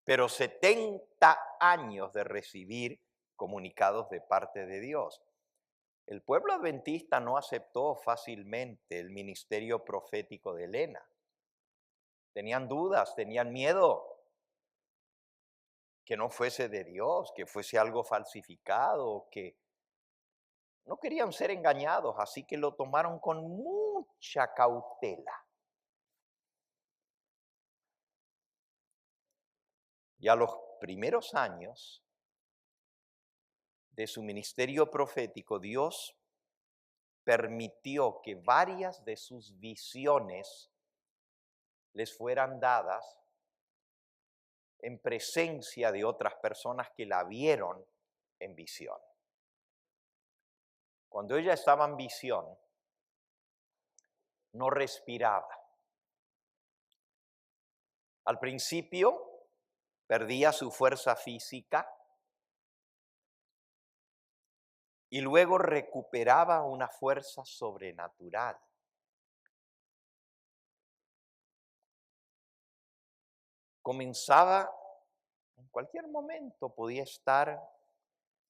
pero 70 años de recibir comunicados de parte de Dios. El pueblo adventista no aceptó fácilmente el ministerio profético de Elena. Tenían dudas, tenían miedo que no fuese de Dios, que fuese algo falsificado, que no querían ser engañados, así que lo tomaron con mucha cautela. Y a los primeros años de su ministerio profético, Dios permitió que varias de sus visiones les fueran dadas en presencia de otras personas que la vieron en visión. Cuando ella estaba en visión, no respiraba. Al principio perdía su fuerza física y luego recuperaba una fuerza sobrenatural. Comenzaba, en cualquier momento podía estar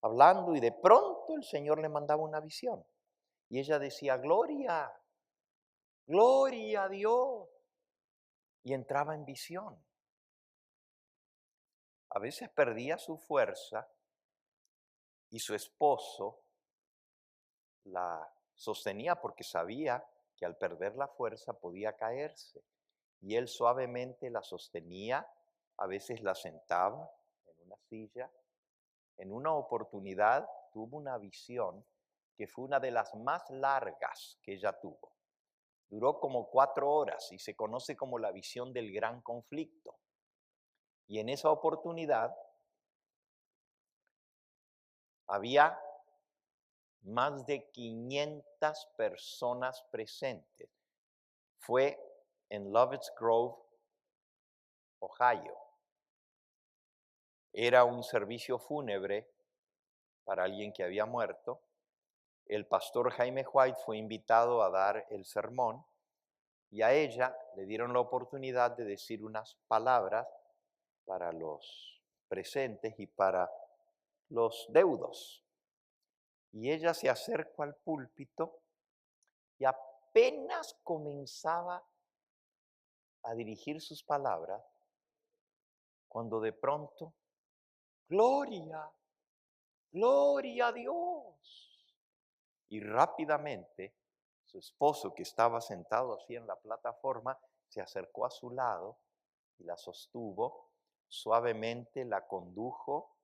hablando y de pronto el Señor le mandaba una visión. Y ella decía, gloria, gloria a Dios. Y entraba en visión. A veces perdía su fuerza y su esposo la sostenía porque sabía que al perder la fuerza podía caerse. Y él suavemente la sostenía, a veces la sentaba en una silla. En una oportunidad tuvo una visión que fue una de las más largas que ella tuvo. Duró como 4 horas y se conoce como la visión del gran conflicto. Y en esa oportunidad había más de 500 personas presentes. Fue en Lovett's Grove, Ohio. Era un servicio fúnebre para alguien que había muerto. El pastor Jaime White fue invitado a dar el sermón y a ella le dieron la oportunidad de decir unas palabras para los presentes y para los deudos. Y ella se acercó al púlpito y apenas comenzaba a dirigir sus palabras, cuando de pronto, gloria, gloria a Dios. Y rápidamente su esposo, que estaba sentado así en la plataforma, se acercó a su lado y la sostuvo, suavemente la condujo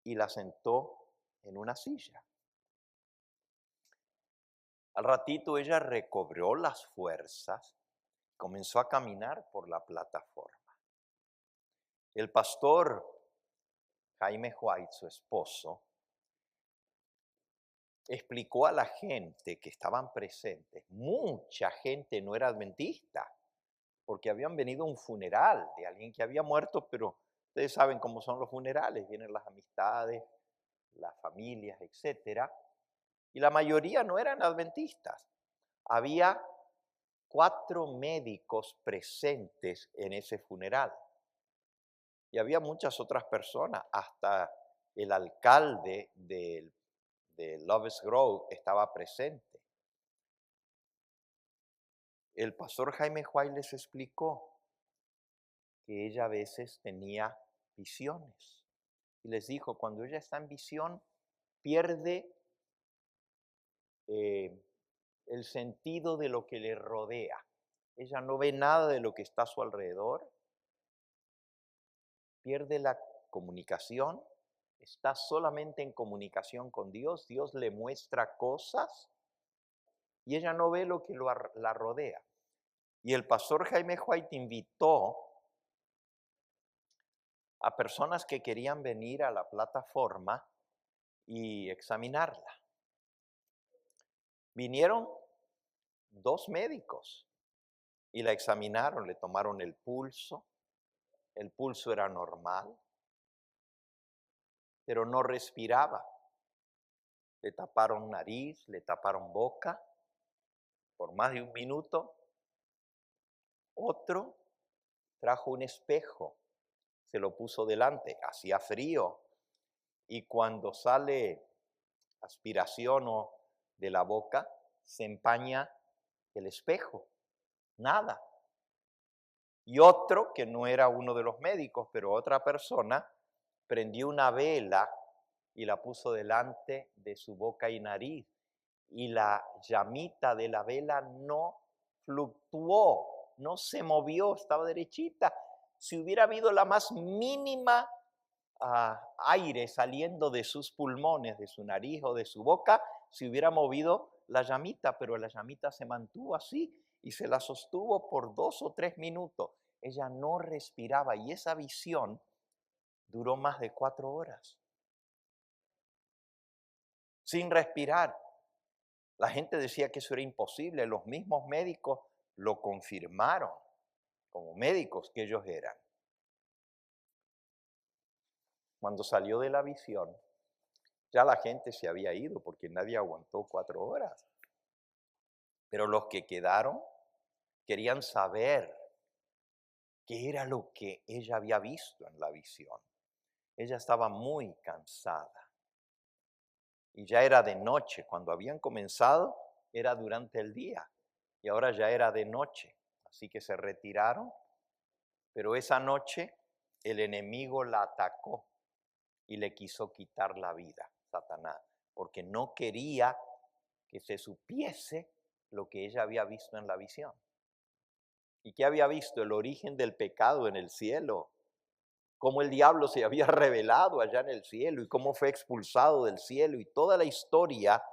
y la sentó en una silla. Al ratito ella recobró las fuerzas, comenzó a caminar por la plataforma. El pastor Jaime White, su esposo, explicó a la gente que estaban presentes, mucha gente no era adventista, porque habían venido a un funeral de alguien que había muerto, pero ustedes saben cómo son los funerales, vienen las amistades, las familias, etcétera, y la mayoría no eran adventistas. Había 4 médicos presentes en ese funeral. Y había muchas otras personas, hasta el alcalde de Loves Grove estaba presente. El pastor Jaime White les explicó que ella a veces tenía visiones. Y les dijo, cuando ella está en visión, pierde el sentido de lo que le rodea. Ella no ve nada de lo que está a su alrededor, pierde la comunicación, está solamente en comunicación con Dios, Dios le muestra cosas y ella no ve lo que la rodea. Y el pastor Jaime White invitó a personas que querían venir a la plataforma y examinarla. Vinieron 2 médicos y la examinaron, le tomaron el pulso era normal, pero no respiraba. Le taparon nariz, le taparon boca por más de 1 minuto. Otro trajo un espejo, se lo puso delante, hacía frío, y cuando sale aspiración de la boca, se empaña el espejo, nada. Y otro, que no era uno de los médicos, pero otra persona, prendió una vela y la puso delante de su boca y nariz. Y la llamita de la vela no fluctuó, no se movió, estaba derechita. Si hubiera habido la más mínima aire saliendo de sus pulmones, de su nariz o de su boca, se hubiera movido la llamita, pero la llamita se mantuvo así y se la sostuvo por 2 o 3 minutos. Ella no respiraba y esa visión duró más de 4 horas. Sin respirar. La gente decía que eso era imposible. Los mismos médicos lo confirmaron como médicos que ellos eran. Cuando salió de la visión, ya la gente se había ido porque nadie aguantó 4 horas. Pero los que quedaron querían saber qué era lo que ella había visto en la visión. Ella estaba muy cansada. Y ya era de noche. Cuando habían comenzado, era durante el día. Y ahora ya era de noche. Así que se retiraron. Pero esa noche el enemigo la atacó y le quiso quitar la vida, Satanás, porque no quería que se supiese lo que ella había visto en la visión. ¿Y qué había visto? El origen del pecado en el cielo, cómo el diablo se había revelado allá en el cielo y cómo fue expulsado del cielo y toda la historia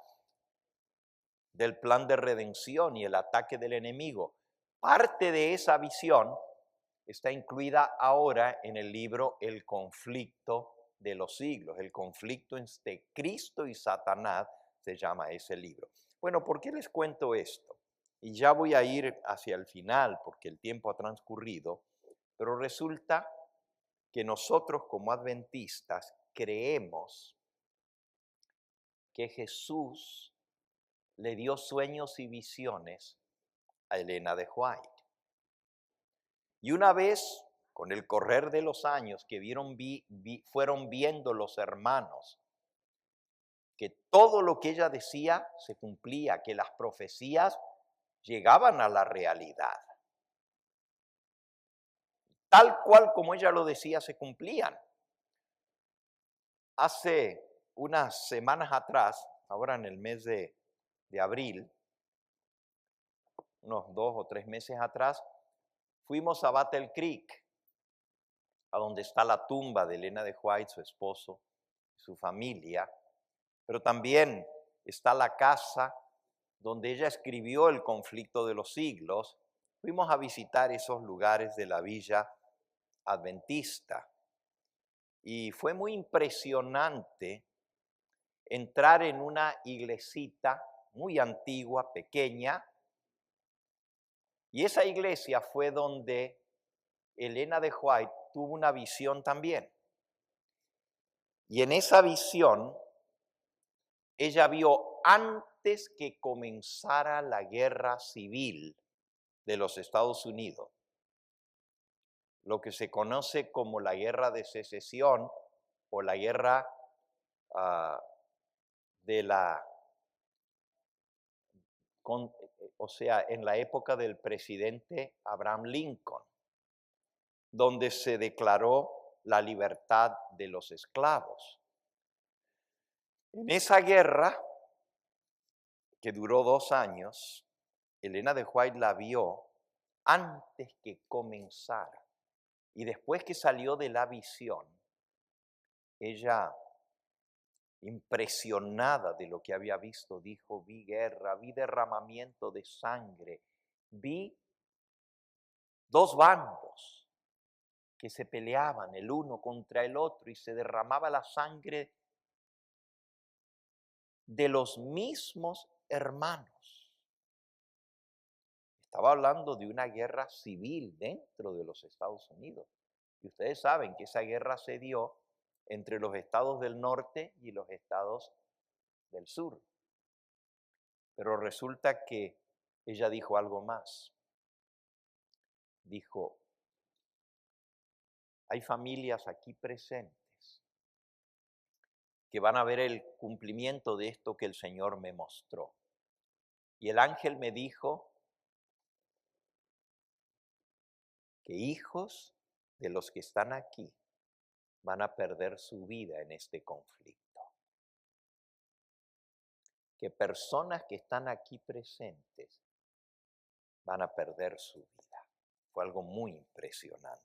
del plan de redención y el ataque del enemigo. Parte de esa visión está incluida ahora en el libro El conflicto de los siglos. El conflicto entre Cristo y Satanás se llama ese libro. Bueno, ¿por qué les cuento esto? Y ya voy a ir hacia el final porque el tiempo ha transcurrido, pero resulta que nosotros como adventistas creemos que Jesús le dio sueños y visiones a Elena de White. Y una vez, con el correr de los años que fueron viendo los hermanos, que todo lo que ella decía se cumplía, que las profecías llegaban a la realidad. Tal cual como ella lo decía, se cumplían. Hace unas semanas atrás, ahora en el mes de abril, unos 2 o 3 meses atrás, fuimos a Battle Creek, a donde está la tumba de Elena de White, su esposo, su familia, pero también está la casa donde ella escribió El conflicto de los siglos. Fuimos a visitar esos lugares de la villa adventista y fue muy impresionante entrar en una iglesita muy antigua, pequeña, y esa iglesia fue donde Elena de White tuvo una visión también. Y en esa visión, ella vio antes que comenzara la guerra civil de los Estados Unidos, lo que se conoce como la guerra de secesión o la guerra en la época del presidente Abraham Lincoln, donde se declaró la libertad de los esclavos. En esa guerra, que duró 2 años, Elena de White la vio antes que comenzara. Y después que salió de la visión, ella, impresionada de lo que había visto, dijo: vi guerra, vi derramamiento de sangre, vi 2 bandos que se peleaban el uno contra el otro y se derramaba la sangre de los mismos hermanos. Estaba hablando de una guerra civil dentro de los Estados Unidos. Y ustedes saben que esa guerra se dio entre los estados del norte y los estados del sur. Pero resulta que ella dijo algo más. Dijo: hay familias aquí presentes que van a ver el cumplimiento de esto que el Señor me mostró. Y el ángel me dijo que hijos de los que están aquí van a perder su vida en este conflicto. Que personas que están aquí presentes van a perder su vida. Fue algo muy impresionante.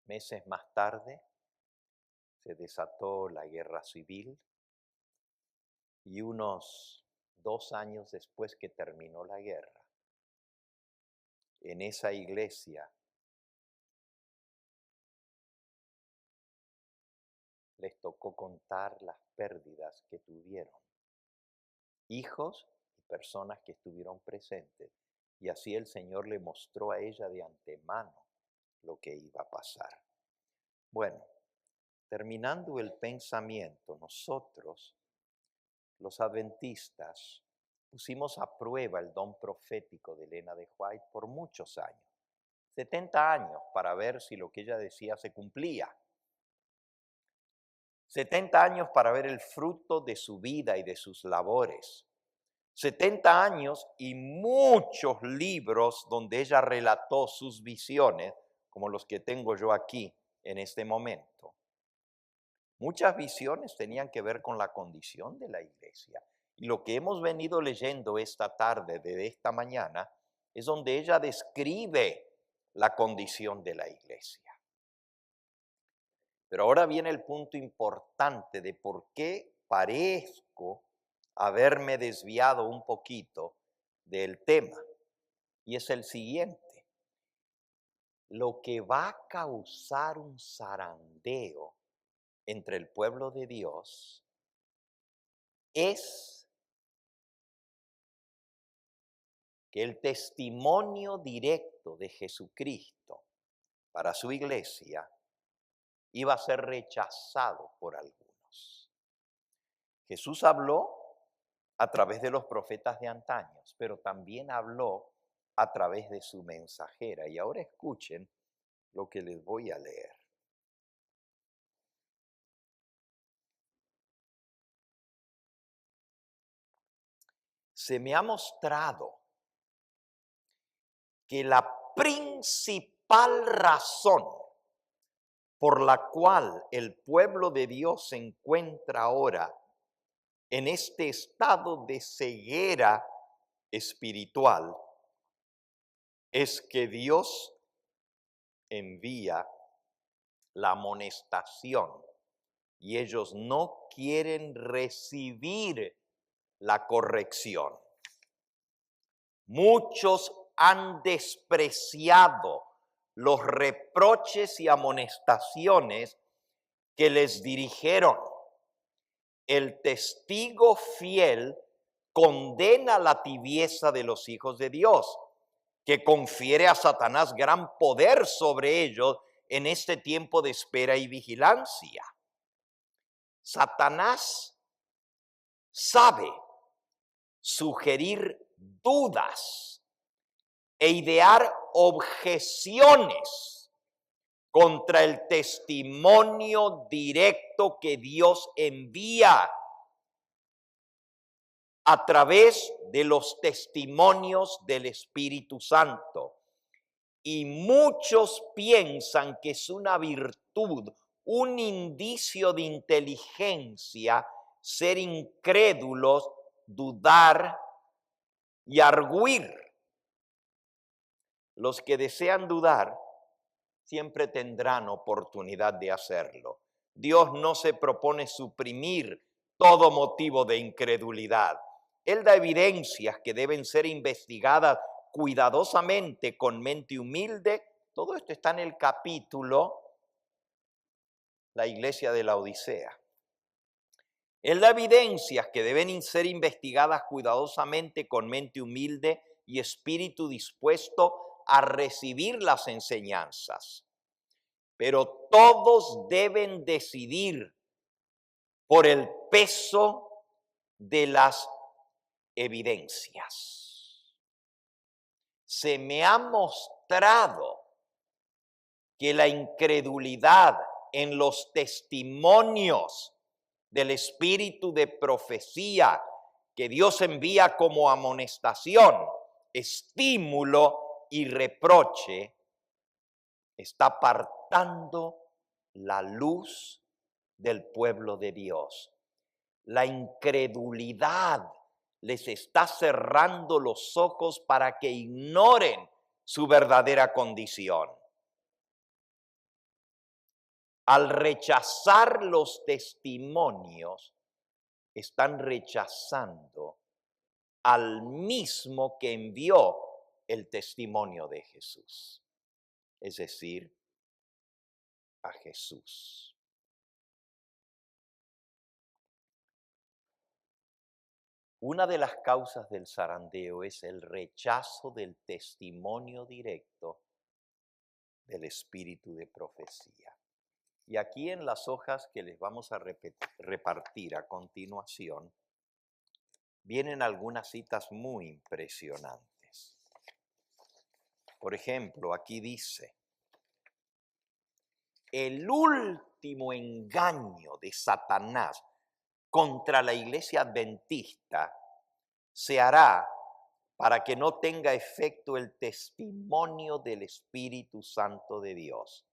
Meses más tarde se desató la guerra civil y unos 2 años después que terminó la guerra, en esa iglesia les tocó contar las pérdidas que tuvieron hijos y personas que estuvieron presentes. Y así el Señor le mostró a ella de antemano lo que iba a pasar. Bueno, terminando el pensamiento, nosotros, los adventistas, pusimos a prueba el don profético de Elena de White por muchos años, 70 años, para ver si lo que ella decía se cumplía. 70 años para ver el fruto de su vida y de sus labores. 70 años y muchos libros donde ella relató sus visiones, como los que tengo yo aquí en este momento. Muchas visiones tenían que ver con la condición de la iglesia. Y lo que hemos venido leyendo esta tarde, de esta mañana, es donde ella describe la condición de la iglesia. Pero ahora viene el punto importante de por qué parezco haberme desviado un poquito del tema. Y es el siguiente: lo que va a causar un zarandeo entre el pueblo de Dios es que el testimonio directo de Jesucristo para su iglesia iba a ser rechazado por algunos. Jesús habló a través de los profetas de antaños, pero también habló a través de su mensajera. Y ahora escuchen lo que les voy a leer. Se me ha mostrado que la principal razón por la cual el pueblo de Dios se encuentra ahora en este estado de ceguera espiritual es que Dios envía la amonestación y ellos no quieren recibir la corrección. Muchos han despreciado los reproches y amonestaciones que les dirigieron. el testigo fiel condena la tibieza de los hijos de Dios, que confiere a Satanás gran poder sobre ellos en este tiempo de espera y vigilancia. Satanás sabe sugerir dudas e idear objeciones contra el testimonio directo que Dios envía a través de los testimonios del Espíritu Santo. Y muchos piensan que es una virtud, un indicio de inteligencia, ser incrédulos, dudar y argüir. Los que desean dudar siempre tendrán oportunidad de hacerlo. Dios no se propone suprimir todo motivo de incredulidad. Él da evidencias que deben ser investigadas cuidadosamente con mente humilde. Todo esto está en el capítulo La iglesia de la Odisea. Él da evidencias que deben ser investigadas cuidadosamente con mente humilde y espíritu dispuesto a recibir las enseñanzas. Pero todos deben decidir por el peso de las evidencias. Se me ha mostrado que la incredulidad en los testimonios del espíritu de profecía que Dios envía como amonestación, estímulo y reproche, está apartando la luz del pueblo de Dios. La incredulidad les está cerrando los ojos para que ignoren su verdadera condición. Al rechazar los testimonios, están rechazando al mismo que envió el testimonio de Jesús, es decir, a Jesús. Una de las causas del zarandeo es el rechazo del testimonio directo del espíritu de profecía. Y aquí en las hojas que les vamos a repartir a continuación, vienen algunas citas muy impresionantes. Por ejemplo, aquí dice: el último engaño de Satanás contra la iglesia adventista se hará para que no tenga efecto el testimonio del Espíritu Santo de Dios.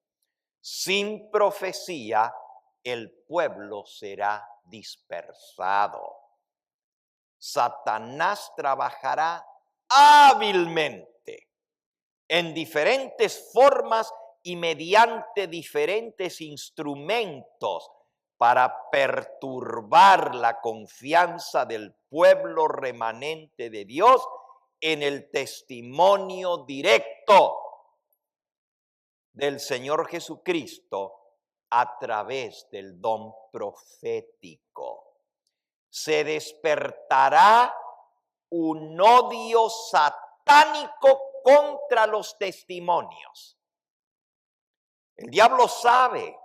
Sin profecía, el pueblo será dispersado. Satanás trabajará hábilmente en diferentes formas y mediante diferentes instrumentos para perturbar la confianza del pueblo remanente de Dios en el testimonio directo del Señor Jesucristo a través del don profético. Se despertará un odio satánico contra los testimonios. El diablo sabe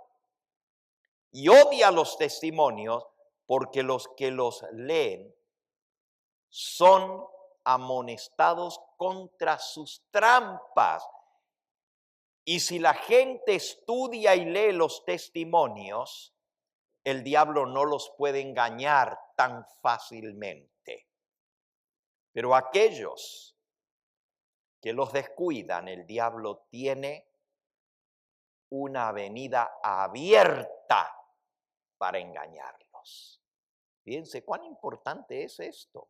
y odia los testimonios porque los que los leen son amonestados contra sus trampas. Y si la gente estudia y lee los testimonios, el diablo no los puede engañar tan fácilmente. Pero aquellos que los descuidan, el diablo tiene una avenida abierta para engañarlos. Fíjense cuán importante es esto.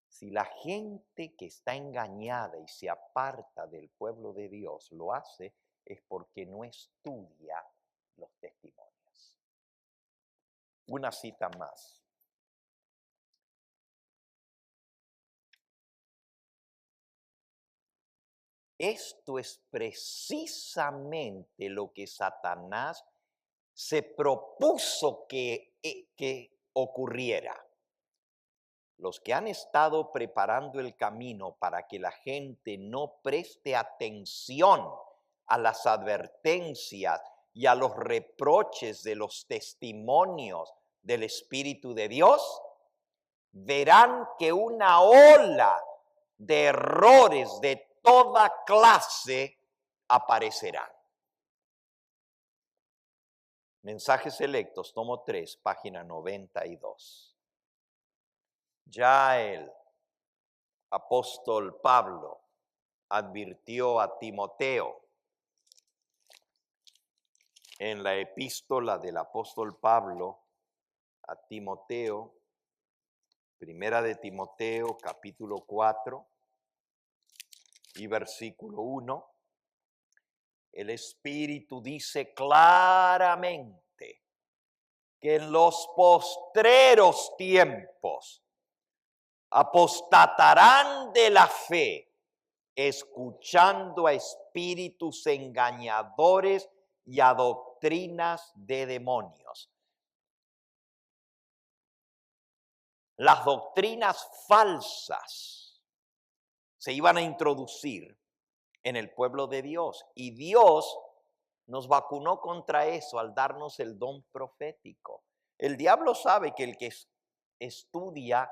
Si la gente que está engañada y se aparta del pueblo de Dios lo hace, es porque no estudia los testimonios. Una cita más. Esto es precisamente lo que Satanás se propuso que ocurriera. Los que han estado preparando el camino para que la gente no preste atención a las advertencias y a los reproches de los testimonios del Espíritu de Dios, verán que una ola de errores de toda clase aparecerán. Mensajes Selectos, tomo 3, página 92. Ya el apóstol Pablo advirtió a Timoteo en la epístola del apóstol Pablo a Timoteo, primera de Timoteo, capítulo 4 y versículo 1. El Espíritu dice claramente que en los postreros tiempos apostatarán de la fe, escuchando a espíritus engañadores y a doctrinas de demonios. Las doctrinas falsas se iban a introducir en el pueblo de Dios, y Dios nos vacunó contra eso al darnos el don profético. El diablo sabe que el que estudia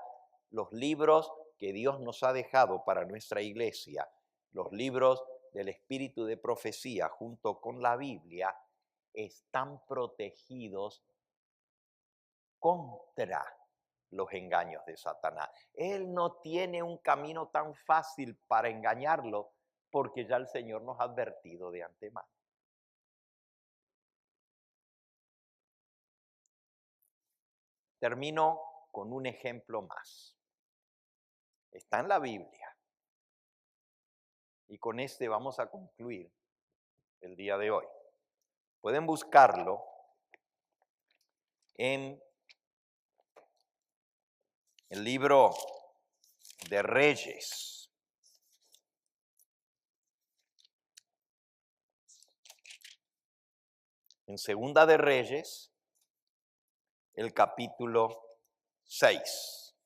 los libros que Dios nos ha dejado para nuestra iglesia, los libros del espíritu de profecía junto con la Biblia, están protegidos contra los engaños de Satanás. Él no tiene un camino tan fácil para engañarlo, porque ya el Señor nos ha advertido de antemano. Termino con un ejemplo más. Está en la Biblia. Y con este vamos a concluir el día de hoy. Pueden buscarlo en el libro de Reyes. En Segunda de Reyes, el capítulo 6.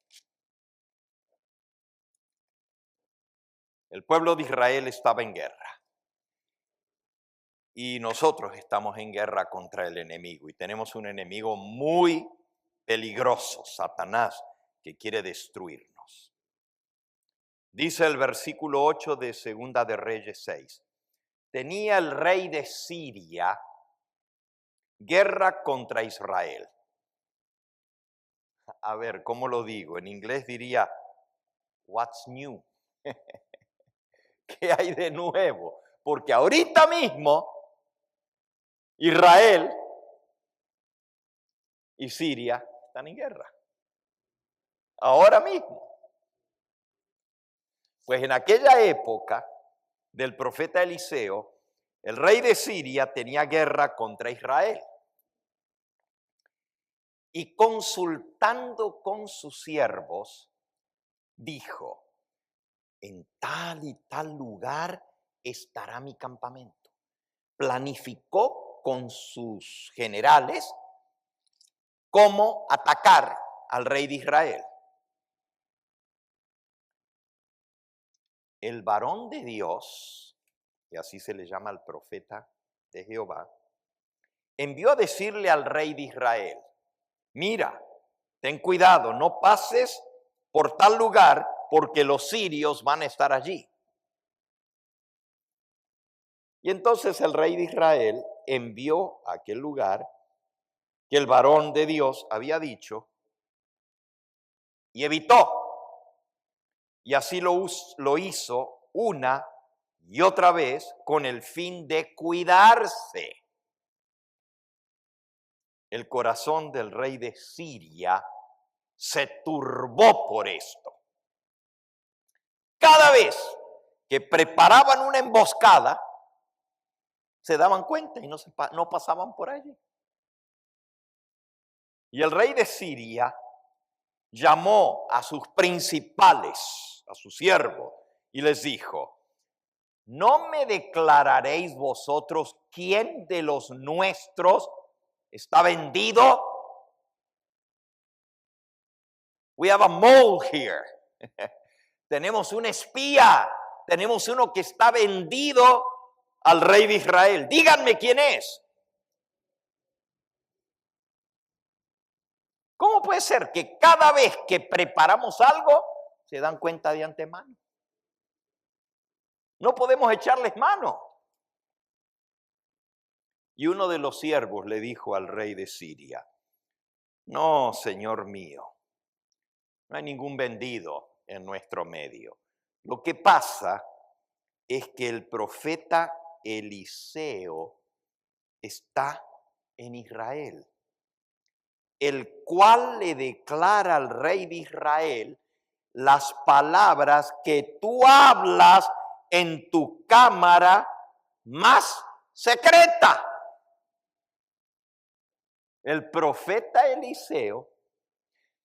El pueblo de Israel estaba en guerra. Y nosotros estamos en guerra contra el enemigo. Y tenemos un enemigo muy peligroso, Satanás, que quiere destruirnos. Dice el versículo 8 de Segunda de Reyes 6. Tenía el rey de Siria guerra contra Israel. A ver, ¿cómo lo digo? En inglés diría, what's new? ¿Qué hay de nuevo? Porque ahorita mismo Israel y Siria están en guerra. Ahora mismo. Pues en aquella época del profeta Eliseo, el rey de Siria tenía guerra contra Israel. Y consultando con sus siervos, dijo, en tal y tal lugar estará mi campamento. Planificó con sus generales cómo atacar al rey de Israel. El varón de Dios, que así se le llama al profeta de Jehová, envió a decirle al rey de Israel, mira, ten cuidado, no pases por tal lugar porque los sirios van a estar allí. Y entonces el rey de Israel envió a aquel lugar que el varón de Dios había dicho y evitó. Y así lo hizo una y otra vez con el fin de cuidarse. El corazón del rey de Siria se turbó por esto. Cada vez que preparaban una emboscada, se daban cuenta y no pasaban por allí. Y el rey de Siria llamó a sus principales, a sus siervos, y les dijo, ¿no me declararéis vosotros quién de los nuestros está vendido. We have a mole here. Tenemos un espía, tenemos uno que está vendido al rey de Israel. Díganme quién es. ¿Cómo puede ser que cada vez que preparamos algo se dan cuenta de antemano? No podemos echarles mano. Y uno de los siervos le dijo al rey de Siria: no, señor mío, no hay ningún vendido en nuestro medio. Lo que pasa es que el profeta Eliseo está en Israel, el cual le declara al rey de Israel las palabras que tú hablas en tu cámara más secreta. El profeta Eliseo,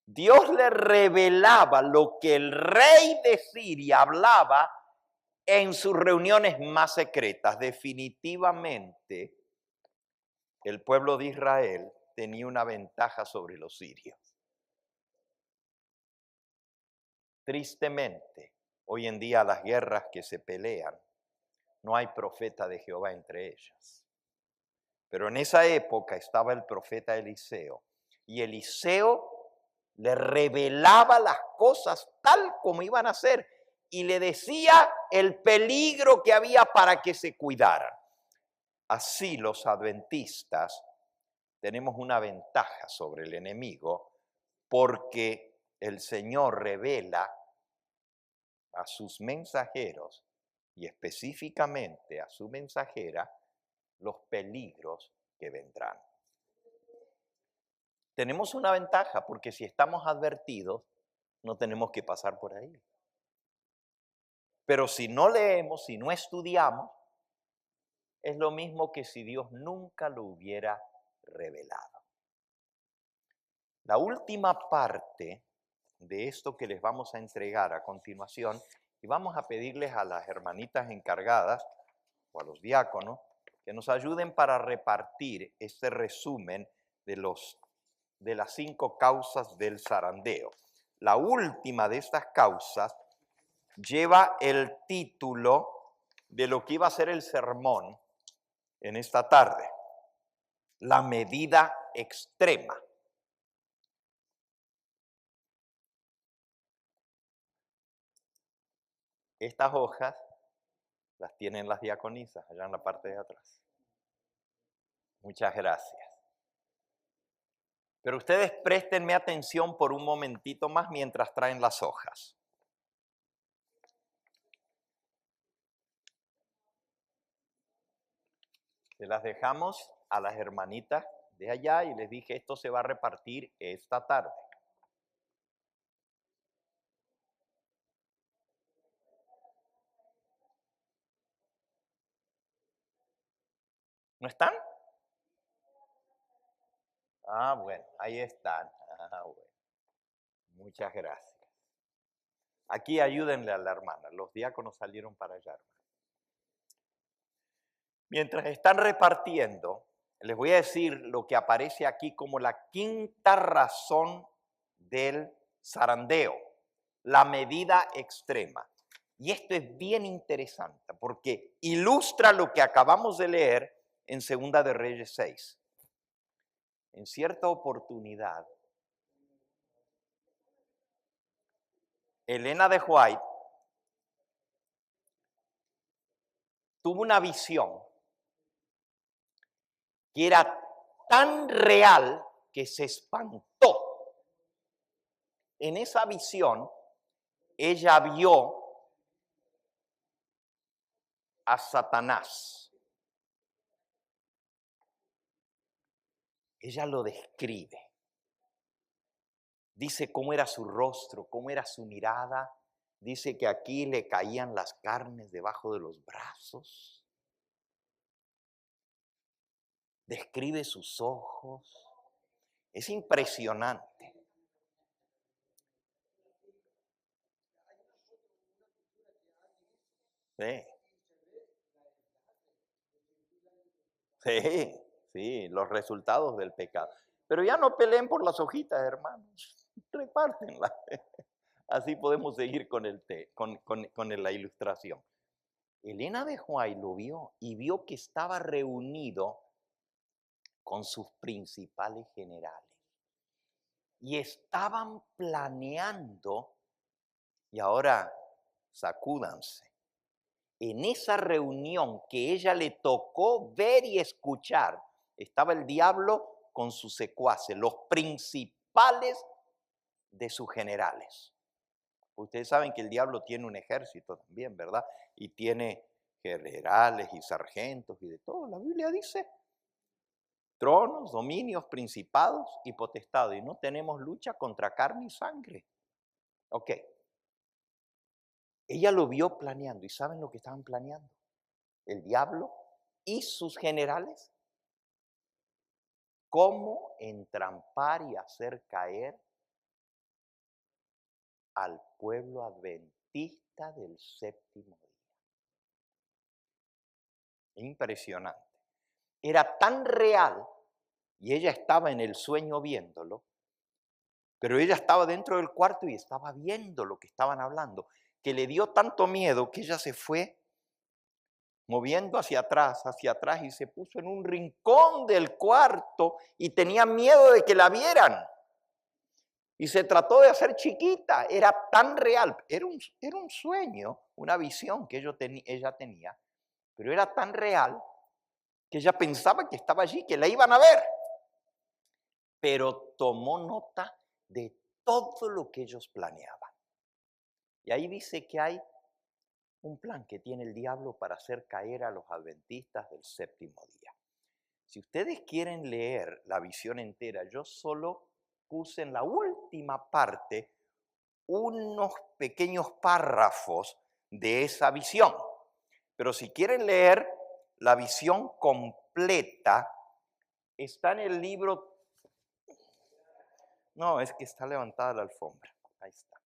Dios le revelaba lo que el rey de Siria hablaba en sus reuniones más secretas. Definitivamente, el pueblo de Israel tenía una ventaja sobre los sirios. Tristemente, hoy en día las guerras que se pelean, no hay profeta de Jehová entre ellas. Pero en esa época estaba el profeta Eliseo, y Eliseo le revelaba las cosas tal como iban a ser y le decía el peligro que había para que se cuidaran. Así los adventistas tenemos una ventaja sobre el enemigo, porque el Señor revela a sus mensajeros y específicamente a su mensajera los peligros que vendrán. Tenemos una ventaja porque si estamos advertidos, no tenemos que pasar por ahí. Pero si no leemos, si no estudiamos, es lo mismo que si Dios nunca lo hubiera revelado. La última parte de esto que les vamos a entregar a continuación, y vamos a pedirles a las hermanitas encargadas o a los diáconos que nos ayuden para repartir este resumen de las 5 causas del zarandeo. La última de estas causas lleva el título de lo que iba a ser el sermón en esta tarde: la medida extrema. Estas hojas las tienen las diaconisas allá en la parte de atrás. Muchas gracias. Pero ustedes préstenme atención por un momentito más mientras traen las hojas. Se las dejamos a las hermanitas de allá y les dije, esto se va a repartir esta tarde. ¿No están? Ah, bueno, ahí están. Ah, bueno. Muchas gracias. Aquí ayúdenle a la hermana. Los diáconos salieron para allá, hermana. Mientras están repartiendo, les voy a decir lo que aparece aquí como la 5ª razón del zarandeo: la medida extrema. Y esto es bien interesante porque ilustra lo que acabamos de leer en 2 de Reyes 6. En cierta oportunidad, Elena de White tuvo una visión que era tan real que se espantó. En esa visión, ella vio a Satanás. Ella lo describe. Dice cómo era su rostro, cómo era su mirada. Dice que aquí le caían las carnes debajo de los brazos. Describe sus ojos. Es impresionante. Sí. Sí, Sí, los resultados del pecado. Pero ya no peleen por las hojitas, hermanos. Repártenlas. Así podemos seguir con la ilustración. Elena de White lo vio y vio que estaba reunido con sus principales generales. Y estaban planeando, y ahora sacúdanse, en esa reunión que ella le tocó ver y escuchar, estaba el diablo con sus secuaces, los principales de sus generales. Ustedes saben que el diablo tiene un ejército también, ¿verdad? Y tiene generales y sargentos y de todo. La Biblia dice tronos, dominios, principados y potestades. Y no tenemos lucha contra carne y sangre. Ok. Ella lo vio planeando. ¿Y saben lo que estaban planeando? El diablo y sus generales. Cómo entrampar y hacer caer al pueblo adventista del séptimo día. Impresionante. Era tan real, y ella estaba en el sueño viéndolo, pero ella estaba dentro del cuarto y estaba viendo lo que estaban hablando, que le dio tanto miedo que ella se fue moviendo hacia atrás y se puso en un rincón del cuarto y tenía miedo de que la vieran. Y se trató de hacer chiquita, era tan real, era un sueño, una visión que ella tenía, pero era tan real que ella pensaba que estaba allí, que la iban a ver. Pero tomó nota de todo lo que ellos planeaban. Y ahí dice que hay un plan que tiene el diablo para hacer caer a los adventistas del séptimo día. Si ustedes quieren leer la visión entera, yo solo puse en la última parte unos pequeños párrafos de esa visión. Pero si quieren leer la visión completa, está en el libro. No, es que está levantada la alfombra. Ahí está.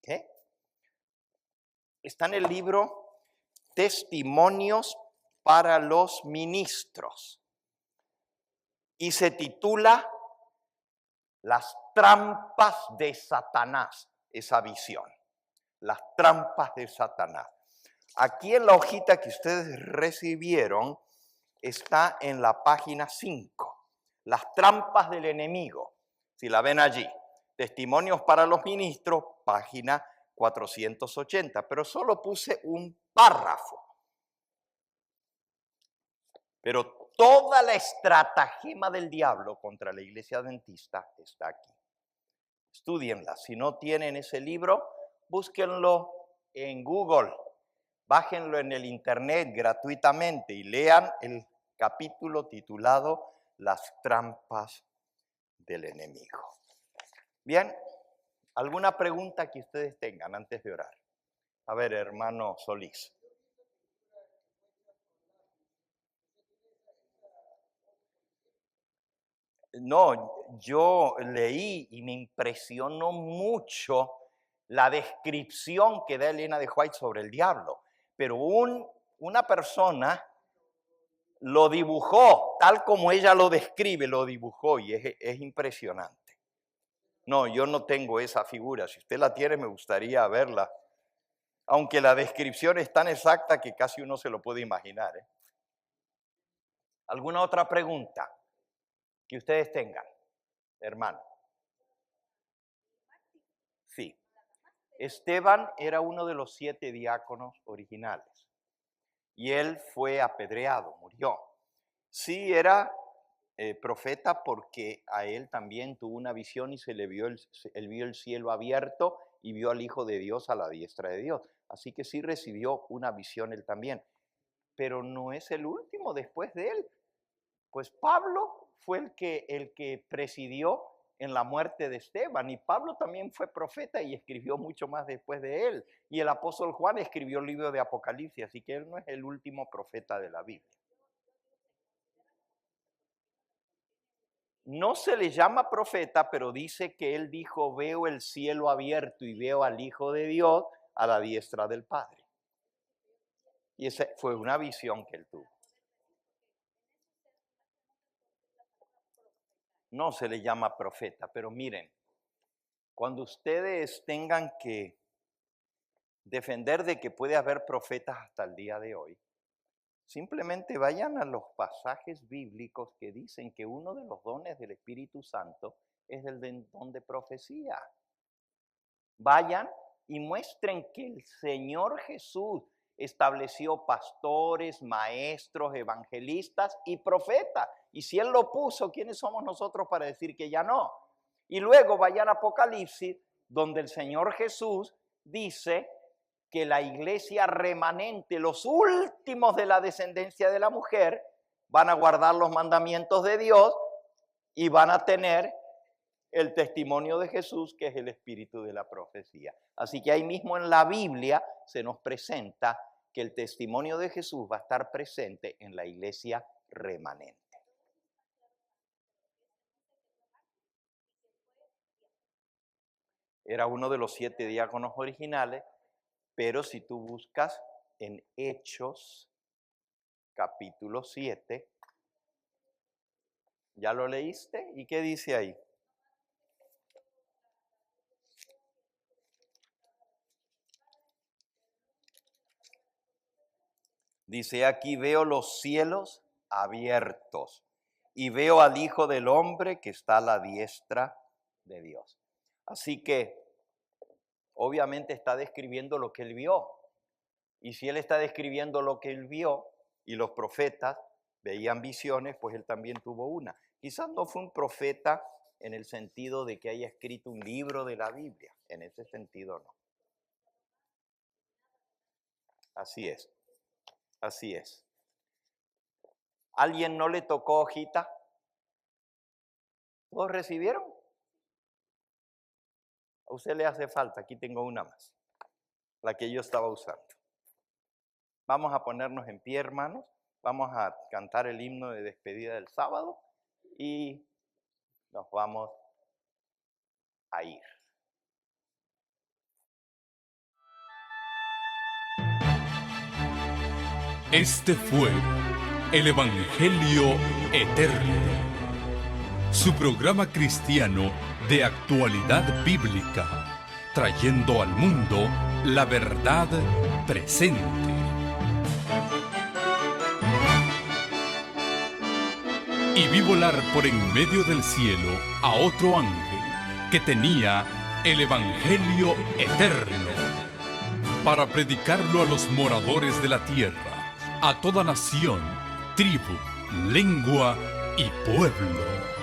¿Qué? Está en el libro Testimonios para los Ministros. Y se titula Las trampas de Satanás, esa visión. Las trampas de Satanás. Aquí en la hojita que ustedes recibieron está en la página 5. Las trampas del enemigo. Si la ven allí. Testimonios para los ministros, página 480. Pero solo puse un párrafo. Pero toda la estratagema del diablo contra la iglesia adventista está aquí. Estúdienla. Si no tienen ese libro, búsquenlo en Google. Bájenlo en el internet gratuitamente y lean el capítulo titulado Las trampas del enemigo. Bien, ¿alguna pregunta que ustedes tengan antes de orar? A ver, hermano Solís. No, yo leí y me impresionó mucho la descripción que da Elena de White sobre el diablo. Pero una persona lo dibujó tal como ella lo describe, lo dibujó y es impresionante. No, yo no tengo esa figura. Si usted la tiene, me gustaría verla. Aunque la descripción es tan exacta que casi uno se lo puede imaginar. ¿Alguna otra pregunta que ustedes tengan, hermano? Sí. Esteban era uno de los 7 diáconos originales y él fue apedreado, murió. Sí, era profeta porque a él también tuvo una visión y él vio el cielo abierto y vio al Hijo de Dios a la diestra de Dios. Así que sí recibió una visión él también. Pero no es el último después de él. Pues Pablo fue el que presidió en la muerte de Esteban, y Pablo también fue profeta y escribió mucho más después de él. Y el apóstol Juan escribió el libro de Apocalipsis, así que él no es el último profeta de la Biblia. No se le llama profeta, pero dice que él dijo, veo el cielo abierto y veo al Hijo de Dios a la diestra del Padre. Y esa fue una visión que él tuvo. no se le llama profeta, pero miren, cuando ustedes tengan que defender de que puede haber profetas hasta el día de hoy, simplemente vayan a los pasajes bíblicos que dicen que uno de los dones del Espíritu Santo es el don de profecía. Vayan y muestren que el Señor Jesús estableció pastores, maestros, evangelistas y profetas. Y si Él lo puso, ¿quiénes somos nosotros para decir que ya no? Y luego vayan a Apocalipsis, donde el Señor Jesús dice que la iglesia remanente, los últimos de la descendencia de la mujer, van a guardar los mandamientos de Dios y van a tener el testimonio de Jesús, que es el espíritu de la profecía. Así que ahí mismo en la Biblia se nos presenta que el testimonio de Jesús va a estar presente en la iglesia remanente. Era uno de los 7 diáconos originales, pero si tú buscas en Hechos, capítulo 7, ¿ya lo leíste? ¿Y qué dice ahí? Dice, aquí veo los cielos abiertos y veo al Hijo del Hombre que está a la diestra de Dios. Así que, obviamente está describiendo lo que él vio. Y si él está describiendo lo que él vio, y los profetas veían visiones, pues él también tuvo una. Quizás no fue un profeta en el sentido de que haya escrito un libro de la Biblia. En ese sentido no. Así es. Así es. ¿Alguien no le tocó hojita? ¿Todos recibieron? A usted le hace falta, aquí tengo una más, la que yo estaba usando. Vamos a ponernos en pie, hermanos, vamos a cantar el himno de despedida del sábado y nos vamos a ir. Este fue el Evangelio Eterno, su programa cristiano de actualidad bíblica, trayendo al mundo la verdad presente. Y vi volar por en medio del cielo a otro ángel que tenía el Evangelio Eterno para predicarlo a los moradores de la tierra, a toda nación, tribu, lengua y pueblo.